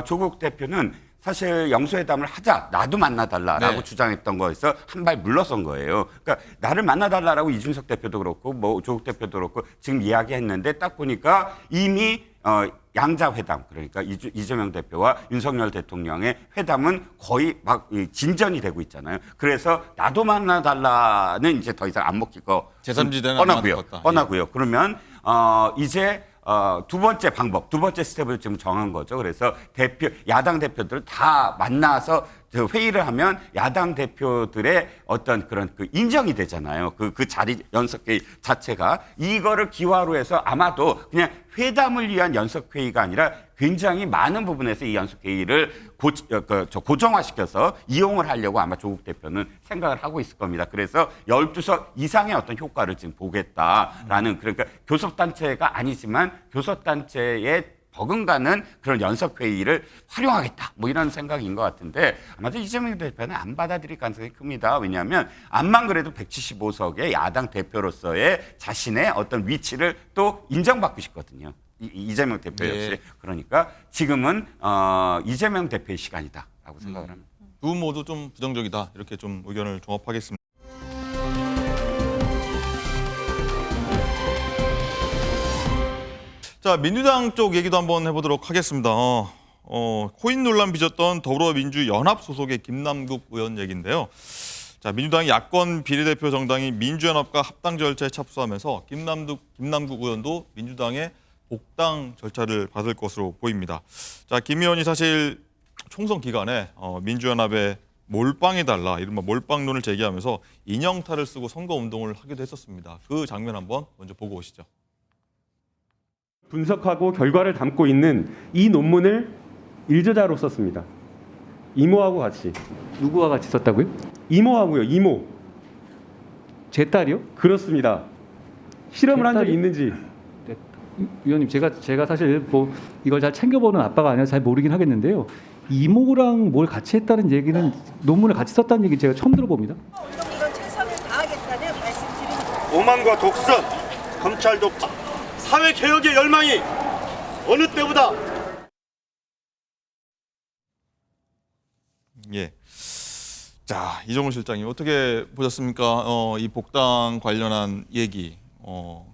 조국 대표는 사실 영수회담을 하자, 나도 만나달라라고 주장했던 거에서 한 발 물러선 거예요. 그러니까 나를 만나달라라고 이준석 대표도 그렇고 뭐 조국 대표도 그렇고 지금 이야기했는데 딱 보니까 이미 양자회담, 그러니까 이재명 대표와 윤석열 대통령의 회담은 거의 막 진전이 되고 있잖아요. 그래서 나도 만나달라는 이제 더 이상 안 먹힐 거 제3지대는 뻔하고요. 그러면 이제 두 번째 방법, 두 번째 스텝을 지금 정한 거죠. 그래서 야당 대표들 다 만나서 회의를 하면 야당 대표들의 어떤 그런 그 인정이 되잖아요. 그 자리 연석회의 자체가 이거를 기화로 해서 아마도 그냥 회담을 위한 연석회의가 아니라 굉장히 많은 부분에서 이 연석회의를 고정화시켜서 이용을 하려고 아마 조국 대표는 생각을 하고 있을 겁니다. 그래서 12석 이상의 어떤 효과를 지금 보겠다라는 그러니까 교섭단체가 아니지만 교섭단체의 버금가는 그런 연석회의를 활용하겠다. 뭐 이런 생각인 것 같은데 아마도 이재명 대표는 안 받아들일 가능성이 큽니다. 왜냐하면 암만 그래도 175석의 야당 대표로서의 자신의 어떤 위치를 또 인정받고 싶거든요. 이재명 대표 역시. 그러니까 지금은 이재명 대표의 시간이다라고 생각을 합니다. 두 분 모두 좀 부정적이다. 이렇게 좀 의견을 종합하겠습니다. 자, 민주당 쪽 얘기도 한번 해보도록 하겠습니다. 코인 논란 빚었던 더불어민주연합 소속의 김남국 의원 얘기인데요. 자, 민주당이 야권 비례대표 정당인 민주연합과 합당 절차에 착수하면서 김남국 의원도 민주당의 복당 절차를 받을 것으로 보입니다. 자, 김 의원이 사실 총선 기간에 민주연합에 몰빵해달라, 이른바 몰빵론을 제기하면서 인형탈을 쓰고 선거운동을 하기도 했었습니다. 그 장면 한번 먼저 보고 오시죠. 분석하고 결과를 담고 있는 이 논문을 일저자로 썼습니다. 이모하고 같이. 누구와 같이 썼다고요? 이모하고요. 이모. 제 딸이요? 그렇습니다. 실험을 한 적이 있는지. 네. 위원님, 제가 사실 뭐 이걸 잘 챙겨보는 아빠가 아니라 잘 모르긴 하겠는데요. 이모랑 뭘 같이 했다는 얘기는 논문을 같이 썼다는 얘기 제가 처음 들어봅니다. 이건 최선을 다하겠다는 말씀드립니다. 오만과 독선, 검찰 독재, 사회 개혁의 열망이 어느 때보다. 예. 자, 이종훈 실장님 어떻게 보셨습니까? 이 복당 관련한 얘기,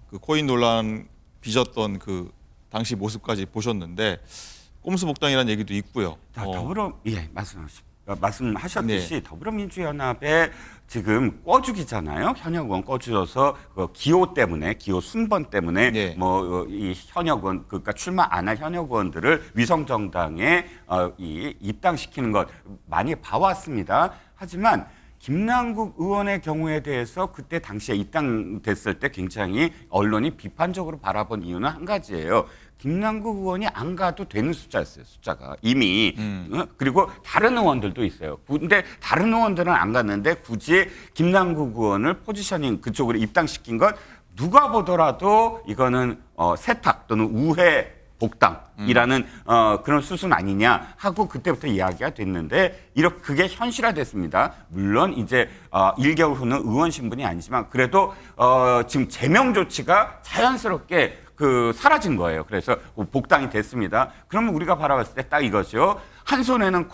그 코인 논란 빚었던 그 당시 모습까지 보셨는데 꼼수 복당이라는 얘기도 있고요. 말씀하셨듯이 더불어민주연합에 지금 꿔주기잖아요. 현역 의원 꿔주셔서 그 기호 때문에, 기호 순번 때문에 뭐 이 현역 의원, 그러니까 출마 안 할 현역 의원들을 위성정당에 입당시키는 것 많이 봐왔습니다. 하지만 김남국 의원의 경우에 대해서 그때 당시에 입당됐을 때 굉장히 언론이 비판적으로 바라본 이유는 한 가지예요. 김남국 의원이 안 가도 되는 숫자였어요. 숫자가 이미. 그리고 다른 의원들도 있어요. 근데 다른 의원들은 안 갔는데 굳이 김남국 의원을 포지셔닝 그쪽으로 입당시킨 것 누가 보더라도 이거는 세탁 또는 우회 복당이라는 그런 수순 아니냐 하고 그때부터 이야기가 됐는데 이렇게 그게 현실화됐습니다. 물론 이제 1개월 후는 의원 신분이 아니지만 그래도 지금 제명 조치가 자연스럽게 사라진 거예요. 그래서 복당이 됐습니다. 그러면 우리가 바라봤을 때 딱 이거죠. 한 손에는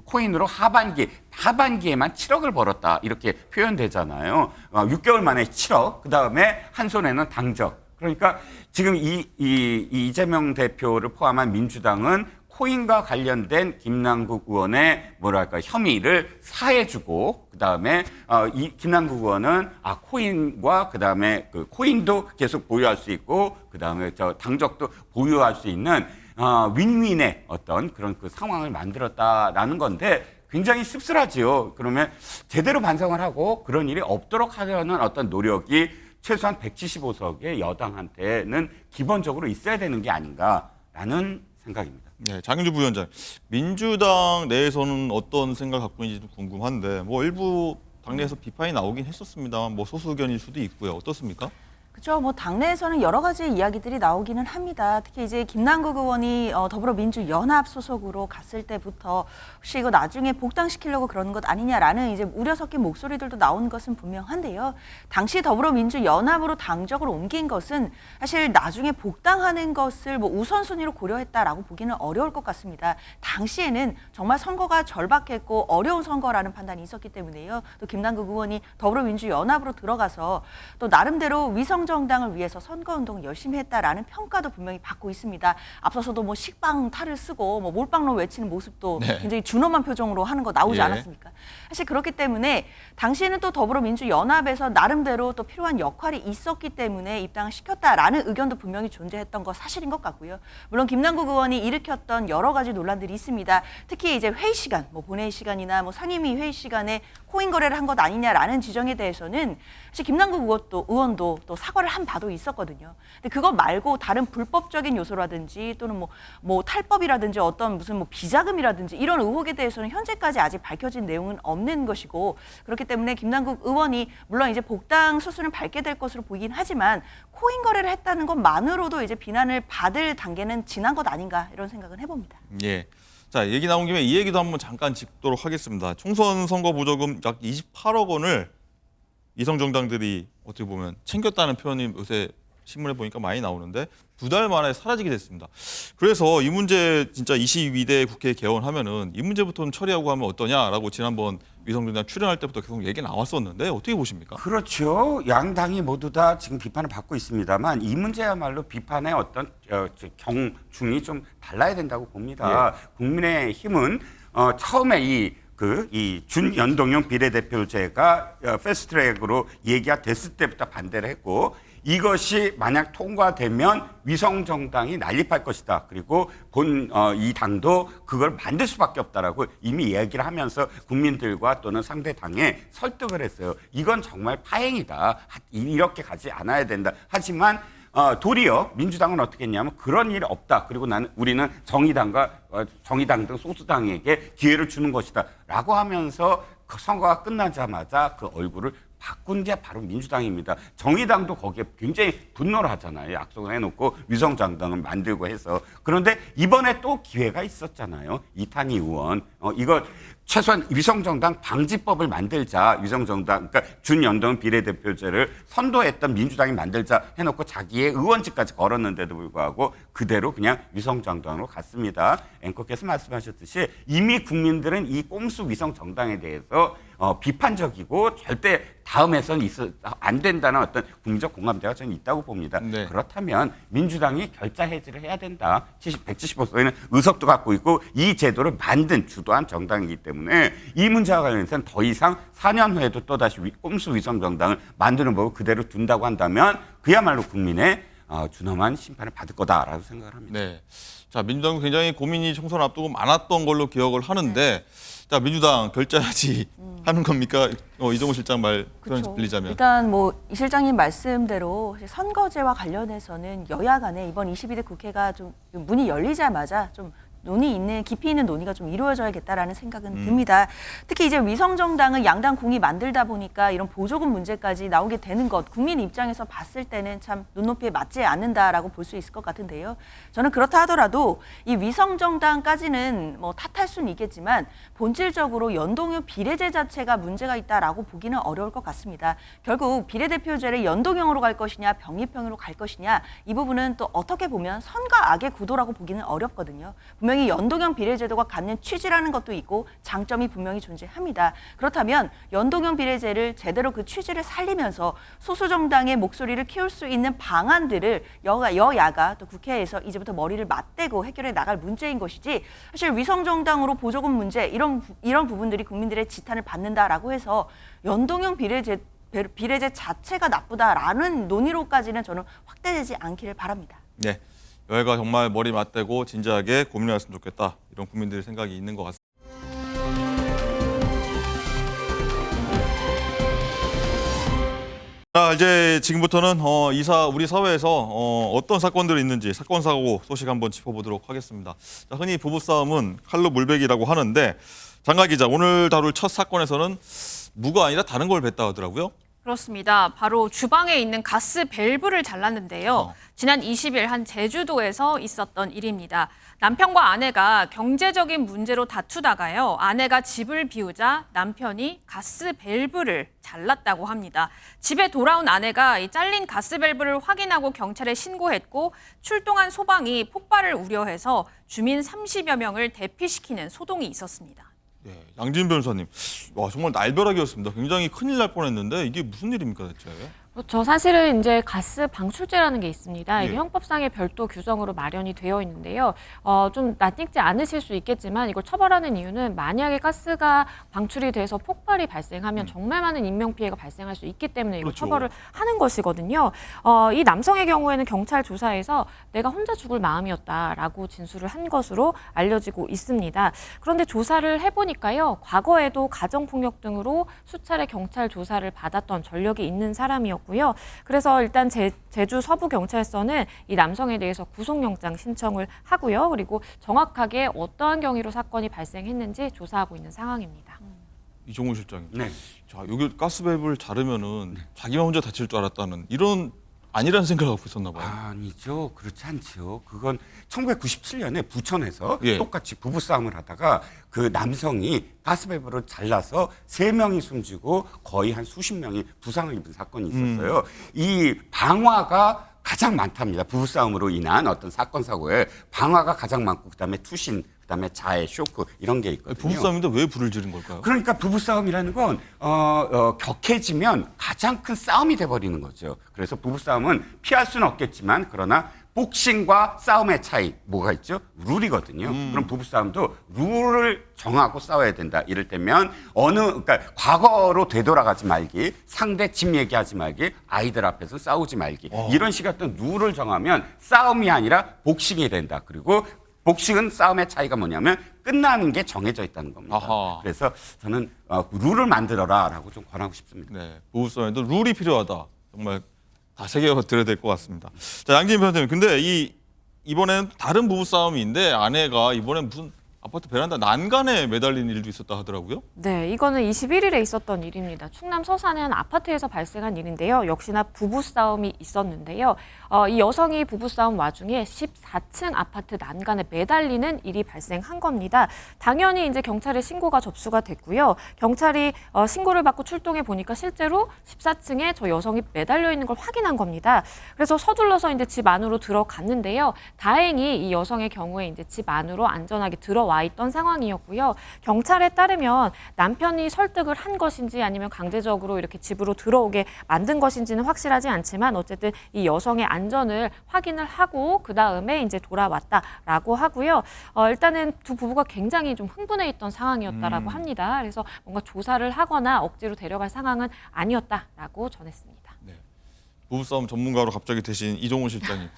코인으로 하반기에만 7억을 벌었다 이렇게 표현되잖아요. 6개월 만에 7억. 그 다음에 한 손에는 당적. 그러니까 지금 이재명 대표를 포함한 민주당은 코인과 관련된 김남국 의원의 혐의를 사해주고 그다음에 이 김남국 의원은 코인과 그다음에 그 코인도 계속 보유할 수 있고 그다음에 저 당적도 보유할 수 있는 윈윈의 어떤 그런 그 상황을 만들었다라는 건데 굉장히 씁쓸하지요. 그러면 제대로 반성을 하고 그런 일이 없도록 하려는 어떤 노력이 최소한 175석의 여당한테는 기본적으로 있어야 되는 게 아닌가라는 생각입니다. 네, 장윤주 부위원장, 민주당 내에서는 어떤 생각 갖고 있는지 좀 궁금한데 일부 당내에서 비판이 나오긴 했었습니다만 소수 의견일 수도 있고요. 어떻습니까? 그렇죠. 당내에서는 여러 가지 이야기들이 나오기는 합니다. 특히 이제 김남국 의원이 더불어민주연합 소속으로 갔을 때부터 혹시 이거 나중에 복당시키려고 그러는 것 아니냐라는 이제 우려 섞인 목소리들도 나온 것은 분명한데요. 당시 더불어민주연합으로 당적을 옮긴 것은 사실 나중에 복당하는 것을 우선순위로 고려했다라고 보기는 어려울 것 같습니다. 당시에는 정말 선거가 절박했고 어려운 선거라는 판단이 있었기 때문에요. 또 김남국 의원이 더불어민주연합으로 들어가서 또 나름대로 위성정당을 위해서 선거운동을 열심히 했다라는 평가도 분명히 받고 있습니다. 앞서서도 식빵 탈을 쓰고 몰빵론 외치는 모습도 굉장히 준엄한 표정으로 하는 거 나오지 않았습니까? 사실 그렇기 때문에 당시에는 또 더불어민주연합에서 나름대로 또 필요한 역할이 있었기 때문에 입당을 시켰다라는 의견도 분명히 존재했던 거 사실인 것 같고요. 물론 김남국 의원이 일으켰던 여러 가지 논란들이 있습니다. 특히 이제 회의 시간, 본회의 시간이나 상임위 회의 시간에 코인 거래를 한 것 아니냐라는 지적에 대해서는 사실 김남국 의원도 또 사과를 한 바도 있었거든요. 근데 그거 말고 다른 불법적인 요소라든지 또는 탈법이라든지 어떤 무슨 비자금이라든지 이런 의혹에 대해서는 현재까지 아직 밝혀진 내용은 없는 것이고 그렇기 때문에 김남국 의원이 물론 이제 복당 수순을 밟게 될 것으로 보이긴 하지만 코인 거래를 했다는 것만으로도 이제 비난을 받을 단계는 지난 것 아닌가 이런 생각은 해봅니다. 예. 자, 얘기 나온 김에 이 얘기도 한번 잠깐 짚도록 하겠습니다. 총선 선거 보조금 약 28억 원을 위성정당들이 어떻게 보면 챙겼다는 표현이 요새 신문에 보니까 많이 나오는데 2달 만에 사라지게 됐습니다. 그래서 이 문제 진짜 22대 국회 개원하면은 이 문제부터 처리하고 하면 어떠냐라고 지난번 위성정당 출연할 때부터 계속 얘기 나왔었는데 어떻게 보십니까? 그렇죠. 양당이 모두 다 지금 비판을 받고 있습니다만 이 문제야말로 비판의 어떤 경중이 좀 달라야 된다고 봅니다. 국민의힘은 처음에 이 준연동형 비례대표제가 패스트트랙으로 얘기가 됐을 때부터 반대를 했고 이것이 만약 통과되면 위성정당이 난립할 것이다. 그리고 이 당도 그걸 만들 수밖에 없다라고 이미 이야기를 하면서 국민들과 또는 상대 당에 설득을 했어요. 이건 정말 파행이다. 이렇게 가지 않아야 된다. 하지만 도리어 민주당은 어떻게 했냐면 그런 일이 없다. 그리고 우리는 정의당 등 소수당에게 기회를 주는 것이다. 라고 하면서 그 선거가 끝나자마자 그 얼굴을 바꾼 게 바로 민주당입니다. 정의당도 거기에 굉장히 분노를 하잖아요. 약속을 해놓고 위성정당을 만들고 해서. 그런데 이번에 또 기회가 있었잖아요. 이탄희 의원. 이거 최소한 위성정당 방지법을 만들자. 위성정당, 그러니까 준연동 비례대표제를 선도했던 민주당이 만들자 해놓고 자기의 의원직까지 걸었는데도 불구하고 그대로 그냥 위성정당으로 갔습니다. 앵커께서 말씀하셨듯이 이미 국민들은 이 꼼수 위성정당에 대해서 비판적이고 절대 다음에선 안 된다는 어떤 국민적 공감대가 저는 있다고 봅니다. 그렇다면 민주당이 결자 해지를 해야 된다. 175석에는 의석도 갖고 있고 이 제도를 만든 주도한 정당이기 때문에 이 문제와 관련해서는 더 이상 4년 후에도 또다시 꼼수 위성정당을 만드는 법을 그대로 둔다고 한다면 그야말로 국민의 준엄한 심판을 받을 거다라고 생각을 합니다. 네. 자, 민주당은 굉장히 고민이 총선 앞두고 많았던 걸로 기억을 하는데 자, 민주당 결자해지 하는 겁니까? 이종호 실장 말 표현 빌리자면. 일단 이 실장님 말씀대로 선거제와 관련해서는 여야 간에 이번 22대 국회가 좀 문이 열리자마자 좀 깊이 있는 논의가 좀 이루어져야겠다라는 생각은 듭니다. 특히 이제 위성정당을 양당 공이 만들다 보니까 이런 보조금 문제까지 나오게 되는 것, 국민 입장에서 봤을 때는 참 눈높이에 맞지 않는다라고 볼 수 있을 것 같은데요. 저는 그렇다 하더라도 이 위성정당까지는 뭐 탓할 수는 있겠지만 본질적으로 연동형 비례제 자체가 문제가 있다라고 보기는 어려울 것 같습니다. 결국 비례대표제를 연동형으로 갈 것이냐 병립형으로 갈 것이냐 이 부분은 또 어떻게 보면 선과 악의 구도라고 보기는 어렵거든요. 분명히 연동형 비례제도가 갖는 취지라는 것도 있고 장점이 분명히 존재합니다. 그렇다면 연동형 비례제를 제대로 그 취지를 살리면서 소수 정당의 목소리를 키울 수 있는 방안들을 여야가 또 국회에서 이제부터 머리를 맞대고 해결해 나갈 문제인 것이지 사실 위성정당으로 보조금 문제 이런 부분들이 국민들의 지탄을 받는다라고 해서 연동형 비례제 자체가 나쁘다라는 논의로까지는 저는 확대되지 않기를 바랍니다. 네, 여야가 정말 머리 맞대고 진지하게 고민했으면 좋겠다. 이런 국민들의 생각이 있는 것 같습니다. 자, 이제 지금부터는 우리 사회에서 어떤 사건들이 있는지 사건 사고 소식 한번 짚어보도록 하겠습니다. 자, 흔히 부부싸움은 칼로 물베기라고 하는데 장가 기자, 오늘 다룰 첫 사건에서는 무가 아니라 다른 걸 뱉다 하더라고요. 그렇습니다. 바로 주방에 있는 가스 밸브를 잘랐는데요. 지난 20일 한 제주도에서 있었던 일입니다. 남편과 아내가 경제적인 문제로 다투다가요. 아내가 집을 비우자 남편이 가스 밸브를 잘랐다고 합니다. 집에 돌아온 아내가 이 잘린 가스 밸브를 확인하고 경찰에 신고했고 출동한 소방이 폭발을 우려해서 주민 30여 명을 대피시키는 소동이 있었습니다. 네, 양진 변호사님, 와 정말 날벼락이었습니다. 굉장히 큰일 날 뻔했는데 이게 무슨 일입니까 대체? 그렇죠. 사실은 이제 가스 방출제라는 게 있습니다. 이게 예. 형법상의 별도 규정으로 마련이 되어 있는데요. 좀 낯익지 않으실 수 있겠지만 이걸 처벌하는 이유는 만약에 가스가 방출이 돼서 폭발이 발생하면 정말 많은 인명피해가 발생할 수 있기 때문에 이걸 그렇죠. 처벌을 하는 것이거든요. 이 남성의 경우에는 경찰 조사에서 내가 혼자 죽을 마음이었다라고 진술을 한 것으로 알려지고 있습니다. 그런데 조사를 해보니까요. 과거에도 가정폭력 등으로 수차례 경찰 조사를 받았던 전력이 있는 사람이었고요. 그래서 일단 제주 서부경찰서는 이 남성에 대해서 구속영장 신청을 하고요. 그리고 정확하게 어떠한 경위로 사건이 발생했는지 조사하고 있는 상황입니다. 이종훈 실장님. 네. 자, 여기 가스밸브를 자르면은 자기만 혼자 다칠 줄 알았다는 이런 아니라는 생각을 갖고 있었나 봐요. 아니죠. 그렇지 않죠. 그건 1997년에 부천에서 예. 똑같이 부부싸움을 하다가 그 남성이 가스밸브를 잘라서 3명이 숨지고 거의 한 수십 명이 부상을 입은 사건이 있었어요. 이 방화가 가장 많답니다. 부부싸움으로 인한 어떤 사건 사고에 방화가 가장 많고 그다음에 투신, 그다음에 자해, 쇼크 이런 게 있거든요. 부부싸움인데 왜 불을 지른 걸까요? 그러니까 부부싸움이라는 건 격해지면 가장 큰 싸움이 돼버리는 거죠. 그래서 부부싸움은 피할 수는 없겠지만 그러나 복싱과 싸움의 차이 뭐가 있죠? 룰이거든요. 그럼 부부싸움도 룰을 정하고 싸워야 된다. 이를테면 그러니까 과거로 되돌아가지 말기, 상대 집 얘기하지 말기, 아이들 앞에서 싸우지 말기. 이런 식의 어떤 룰을 정하면 싸움이 아니라 복싱이 된다. 그리고 복싱은 싸움의 차이가 뭐냐면 끝나는 게 정해져 있다는 겁니다. 아하. 그래서 저는 룰을 만들어라라고 좀 권하고 싶습니다. 네, 부부싸움에도 룰이 필요하다. 정말 다 새겨 들어야 될 것 같습니다. 자, 양진 변호사님, 근데 이번에는 다른 부부싸움인데 아내가 이번엔 무슨 아파트 베란다 난간에 매달린 일도 있었다 하더라고요. 네, 이거는 21일에 있었던 일입니다. 충남 서산의 한 아파트에서 발생한 일인데요. 역시나 부부싸움이 있었는데요. 이 여성이 부부싸움 와중에 14층 아파트 난간에 매달리는 일이 발생한 겁니다. 당연히 이제 경찰에 신고가 접수가 됐고요. 경찰이 신고를 받고 출동해 보니까 실제로 14층에 저 여성이 매달려 있는 걸 확인한 겁니다. 그래서 서둘러서 이제 집 안으로 들어갔는데요. 다행히 이 여성의 경우에 이제 집 안으로 안전하게 들어와 있던 상황이었고요. 경찰에 따르면 남편이 설득을 한 것인지 아니면 강제적으로 이렇게 집으로 들어오게 만든 것인지는 확실하지 않지만 어쨌든 이 여성의 안전을 확인을 하고 그 다음에 이제 돌아왔다라고 하고요. 일단은 두 부부가 굉장히 좀 흥분해 있던 상황이었다라고 합니다. 그래서 뭔가 조사를 하거나 억지로 데려갈 상황은 아니었다라고 전했습니다. 네. 부부싸움 전문가로 갑자기 되신 이종훈 실장님.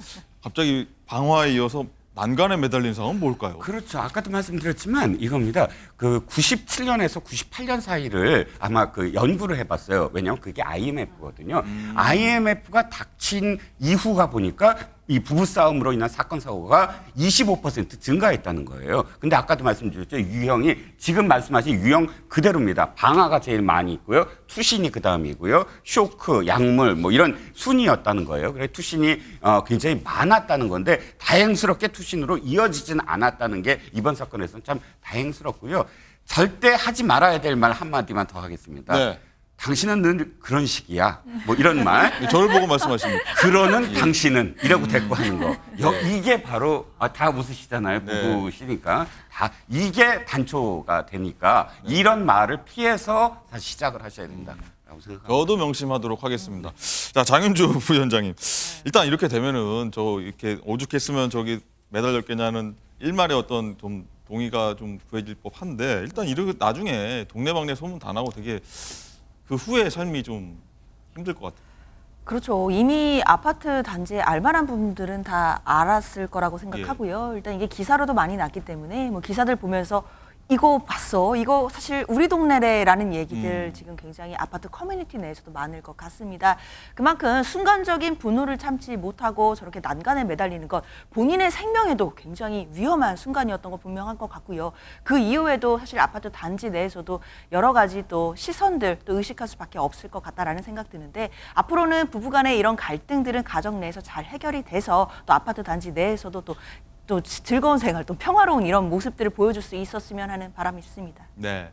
갑자기 방화에 이어서 난간에 매달린 상황은 뭘까요? 그렇죠. 아까도 말씀드렸지만 이겁니다. 그 97년에서 98년 사이를 아마 그 연구를 해봤어요. 왜냐하면 그게 IMF거든요. IMF가 닥친 이후가 보니까 이 부부싸움으로 인한 사건 사고가 25% 증가했다는 거예요. 근데 아까도 말씀드렸죠. 유형이 지금 말씀하신 유형 그대로입니다. 방화가 제일 많이 있고요. 투신이 그다음이고요. 쇼크, 약물 뭐 이런 순이었다는 거예요. 그래서 투신이 굉장히 많았다는 건데 다행스럽게 투신으로 이어지지는 않았다는 게 이번 사건에서는 참 다행스럽고요. 절대 하지 말아야 될 말 한마디만 더 하겠습니다. 네. 당신은 늘 그런 식이야. 뭐 이런 말. 저를 보고 말씀하십니까? 그러는 당신은 이라고 대꾸하는 거. 이게 바로 다 웃으시잖아요. 부부시니까. 다 이게 단초가 되니까 이런 말을 피해서 다시 시작을 하셔야 된다라고 생각합니다. 저도 명심하도록 하겠습니다. 자, 장윤주 부위원장님. 일단 이렇게 되면은 저 이렇게 오죽했으면 저기 매달렸겠냐는 일말의 어떤 좀 동의가 좀 구해질 법한데 일단 이렇게 나중에 동네방네 소문 다 나고 되게 그 후의 삶이 좀 힘들 것 같아요. 그렇죠. 이미 아파트 단지에 알만한 분들은 다 알았을 거라고 생각하고요. 일단 이게 기사로도 많이 났기 때문에 뭐 기사들 보면서 이거 봤어? 이거 사실 우리 동네래라는 얘기들 지금 굉장히 아파트 커뮤니티 내에서도 많을 것 같습니다. 그만큼 순간적인 분노를 참지 못하고 저렇게 난간에 매달리는 것 본인의 생명에도 굉장히 위험한 순간이었던 거 분명한 것 같고요. 그 이후에도 사실 아파트 단지 내에서도 여러 가지 또 시선들 또 의식할 수밖에 없을 것 같다라는 생각 드는데 앞으로는 부부간의 이런 갈등들은 가정 내에서 잘 해결이 돼서 또 아파트 단지 내에서도 또 즐거운 생활, 또 평화로운 이런 모습들을 보여줄 수 있었으면 하는 바람이 있습니다. 네.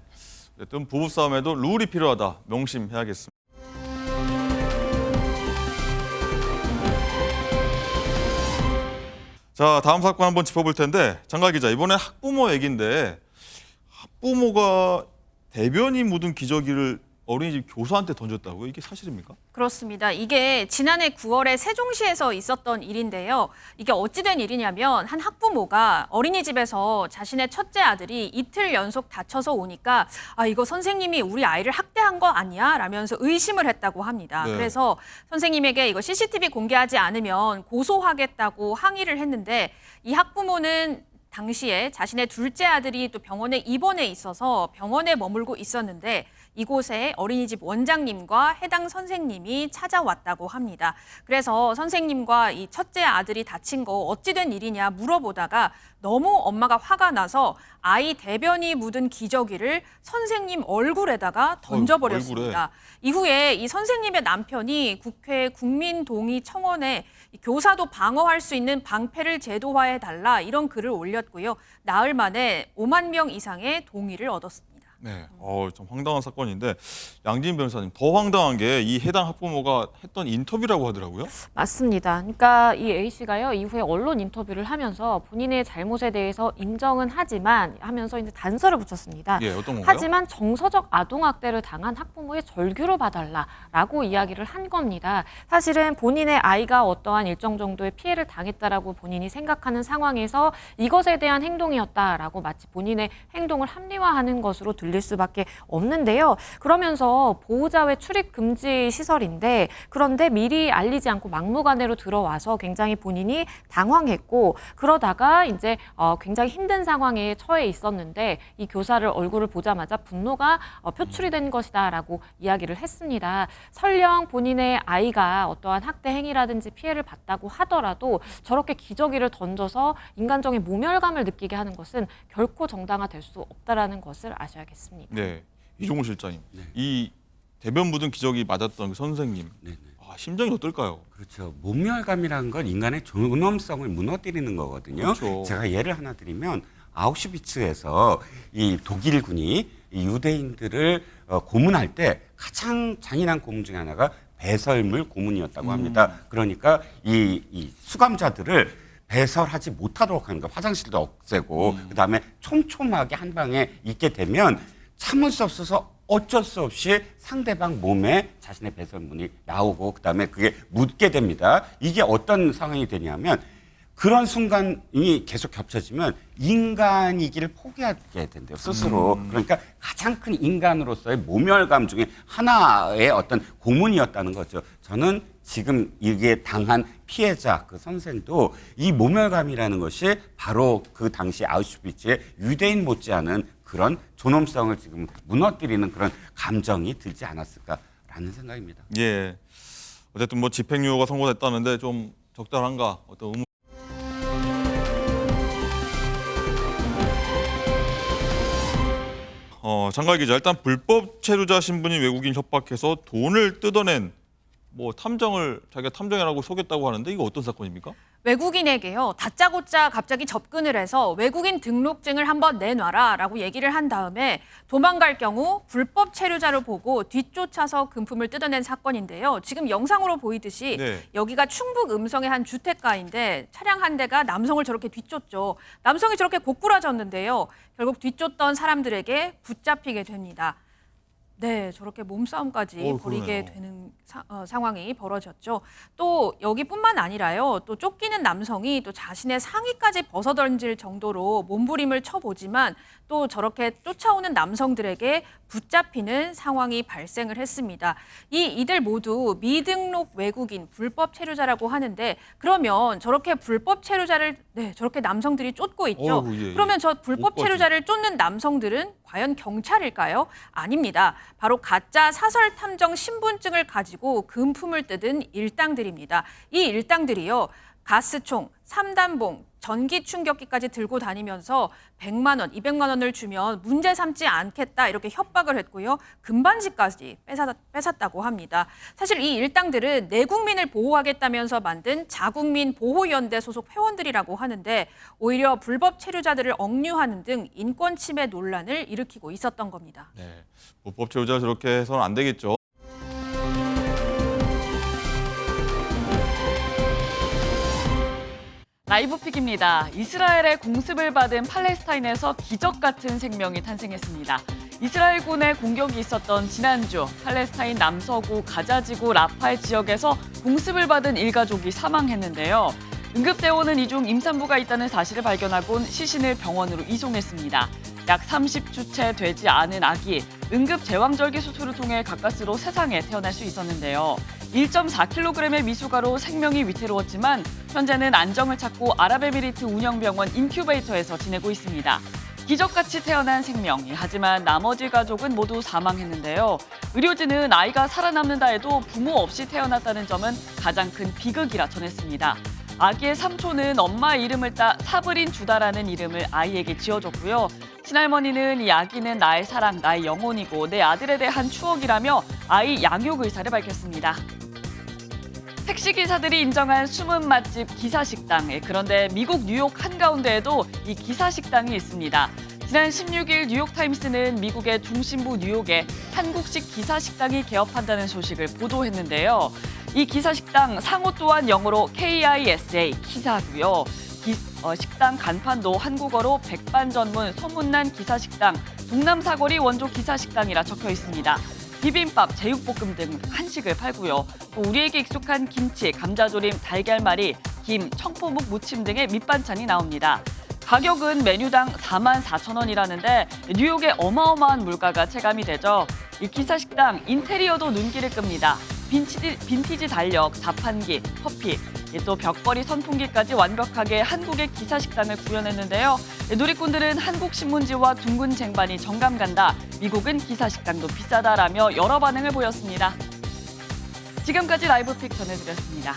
어쨌든 부부싸움에도 룰이 필요하다. 명심해야겠습니다. 자, 다음 사건 한번 짚어볼 텐데 장가 기자, 이번에 학부모 얘기인데 학부모가 대변이 묻은 기저귀를 어린이집 교사한테 던졌다고요? 이게 사실입니까? 그렇습니다. 이게 지난해 9월에 세종시에서 있었던 일인데요. 이게 어찌된 일이냐면 한 학부모가 어린이집에서 자신의 첫째 아들이 이틀 연속 다쳐서 오니까 이거 선생님이 우리 아이를 학대한 거 아니야? 라면서 의심을 했다고 합니다. 네. 그래서 선생님에게 이거 CCTV 공개하지 않으면 고소하겠다고 항의를 했는데 이 학부모는 당시에 자신의 둘째 아들이 또 병원에 입원해 있어서 병원에 머물고 있었는데 이곳에 어린이집 원장님과 해당 선생님이 찾아왔다고 합니다. 그래서 선생님과 이 첫째 아들이 다친 거 어찌된 일이냐 물어보다가 너무 엄마가 화가 나서 아이 대변이 묻은 기저귀를 선생님 얼굴에다가 던져버렸습니다. 이후에 이 선생님의 남편이 국회 국민동의청원에 교사도 방어할 수 있는 방패를 제도화해달라 이런 글을 올렸고요. 나흘 만에 5만 명 이상의 동의를 얻었습니다. 네, 좀 황당한 사건인데 양진 변호사님, 더 황당한 게 이 해당 학부모가 했던 인터뷰라고 하더라고요. 맞습니다. 그러니까 이 A 씨가요 이후에 언론 인터뷰를 하면서 본인의 잘못에 대해서 인정은 하지만 하면서 이제 단서를 붙였습니다. 예, 어떤 건가요? 하지만 정서적 아동학대를 당한 학부모의 절규로 봐달라라고 이야기를 한 겁니다. 사실은 본인의 아이가 어떠한 일정 정도의 피해를 당했다라고 본인이 생각하는 상황에서 이것에 대한 행동이었다라고 마치 본인의 행동을 합리화하는 것으로 들릴 수밖에 없는데요. 그러면서 보호자 외 출입 금지 시설인데 그런데 미리 알리지 않고 막무가내로 들어와서 굉장히 본인이 당황했고 그러다가 이제 굉장히 힘든 상황에 처해 있었는데 이 교사를 얼굴을 보자마자 분노가 표출이 된 것이다라고 이야기를 했습니다. 설령 본인의 아이가 어떠한 학대 행위라든지 피해를 봤다고 하더라도 저렇게 기저귀를 던져서 인간적인 모멸감을 느끼게 하는 것은 결코 정당화될 수 없다라는 것을 아셔야겠습니다. 네, 이종훈 실장님, 이 대변 묻은 기저귀 맞았던 그 선생님, 심정이 어떨까요? 그렇죠. 모멸감이라는 건 인간의 존엄성을 무너뜨리는 거거든요. 그렇죠. 제가 예를 하나 드리면 아우슈비츠에서 이 독일군이 이 유대인들을 고문할 때 가장 잔인한 고문 중에 하나가 배설물 고문이었다고 합니다. 그러니까 이 수감자들을 배설하지 못하도록 하는 거예요. 화장실도 없애고 그다음에 촘촘하게 한 방에 있게 되면 참을 수 없어서 어쩔 수 없이 상대방 몸에 자신의 배설물이 나오고 그다음에 그게 묻게 됩니다. 이게 어떤 상황이 되냐면 그런 순간이 계속 겹쳐지면 인간이기를 포기하게 된대요, 스스로. 그러니까 가장 큰 인간으로서의 모멸감 중에 하나의 어떤 고문이었다는 거죠. 저는 지금 이게 당한 피해자, 그 선생도 이 모멸감이라는 것이 바로 그 당시 아우슈비츠의 유대인 못지않은 그런 존엄성을 지금 무너뜨리는 그런 감정이 들지 않았을까라는 생각입니다. 예. 어쨌든 뭐 집행유예가 선고됐다는데 좀 적절한가 어떤 의문. 장갈 기자, 일단 불법 체류자 신분인 외국인 협박해서 돈을 뜯어낸 탐정을 자기가 탐정이라고 속였다고 하는데 이거 어떤 사건입니까? 외국인에게요, 다짜고짜 갑자기 접근을 해서 외국인 등록증을 한번 내놔라라고 얘기를 한 다음에 도망갈 경우 불법 체류자로 보고 뒤쫓아서 금품을 뜯어낸 사건인데요. 지금 영상으로 보이듯이 네. 여기가 충북 음성의 한 주택가인데 차량 한 대가 남성을 저렇게 뒤쫓죠. 남성이 저렇게 고꾸라졌는데요. 결국 뒤쫓던 사람들에게 붙잡히게 됩니다. 네, 저렇게 몸싸움까지 벌이게 되는 상황이 벌어졌죠. 또 여기뿐만 아니라요. 또 쫓기는 남성이 또 자신의 상의까지 벗어던질 정도로 몸부림을 쳐보지만 또 저렇게 쫓아오는 남성들에게 붙잡히는 상황이 발생을 했습니다. 이들 모두 미등록 외국인 불법 체류자라고 하는데 그러면 저렇게 불법 체류자를 저렇게 남성들이 쫓고 있죠. 그러면 저 불법 체류자를 쫓는 남성들은 과연 경찰일까요? 아닙니다. 바로 가짜 사설 탐정 신분증을 가지고 금품을 뜯은 일당들입니다. 이 일당들이요. 가스총, 3단봉, 전기 충격기까지 들고 다니면서 100만 원, 200만 원을 주면 문제 삼지 않겠다 이렇게 협박을 했고요. 금반지까지 뺏었다고 합니다. 사실 이 일당들은 내국민을 보호하겠다면서 만든 자국민 보호연대 소속 회원들이라고 하는데 오히려 불법 체류자들을 억류하는 등 인권 침해 논란을 일으키고 있었던 겁니다. 네, 불법 체류자 저렇게 해서는 안 되겠죠. 라이브픽입니다. 이스라엘의 공습을 받은 팔레스타인에서 기적 같은 생명이 탄생했습니다. 이스라엘군의 공격이 있었던 지난주 팔레스타인 남서구 가자지구 라파의 지역에서 공습을 받은 일가족이 사망했는데요. 응급대원은 이 중 임산부가 있다는 사실을 발견하곤 시신을 병원으로 이송했습니다. 약 30주째 되지 않은 아기, 응급 제왕절개 수술을 통해 가까스로 세상에 태어날 수 있었는데요. 1.4kg의 미숙아로 생명이 위태로웠지만 현재는 안정을 찾고 아랍에미리트 운영병원 인큐베이터에서 지내고 있습니다. 기적같이 태어난 생명, 하지만 나머지 가족은 모두 사망했는데요. 의료진은 아이가 살아남는다 해도 부모 없이 태어났다는 점은 가장 큰 비극이라 전했습니다. 아기의 삼촌은 엄마의 이름을 따 사브린 주다라는 이름을 아이에게 지어줬고요. 친할머니는 이 아기는 나의 사랑, 나의 영혼이고 내 아들에 대한 추억이라며 아이 양육 의사를 밝혔습니다. 택시기사들이 인정한 숨은 맛집 기사식당. 그런데 미국 뉴욕 한가운데에도 이 기사식당이 있습니다. 지난 16일 뉴욕타임스는 미국의 중심부 뉴욕에 한국식 기사식당이 개업한다는 소식을 보도했는데요. 이 기사식당 상호 또한 영어로 KISA, 기사고요. 식당 간판도 한국어로 백반전문 소문난 기사식당, 동남사거리 원조 기사식당이라 적혀 있습니다. 비빔밥, 제육볶음 등 한식을 팔고요. 또 우리에게 익숙한 김치, 감자조림, 달걀말이, 김, 청포묵 무침 등의 밑반찬이 나옵니다. 가격은 메뉴당 44,000원이라는데 뉴욕의 어마어마한 물가가 체감이 되죠. 이 기사식당 인테리어도 눈길을 끕니다. 빈티지 달력, 자판기, 커피, 또 벽걸이 선풍기까지 완벽하게 한국의 기사식당을 구현했는데요. 누리꾼들은 한국 신문지와 둥근 쟁반이 정감 간다, 미국은 기사식당도 비싸다라며 여러 반응을 보였습니다. 지금까지 라이브픽 전해드렸습니다.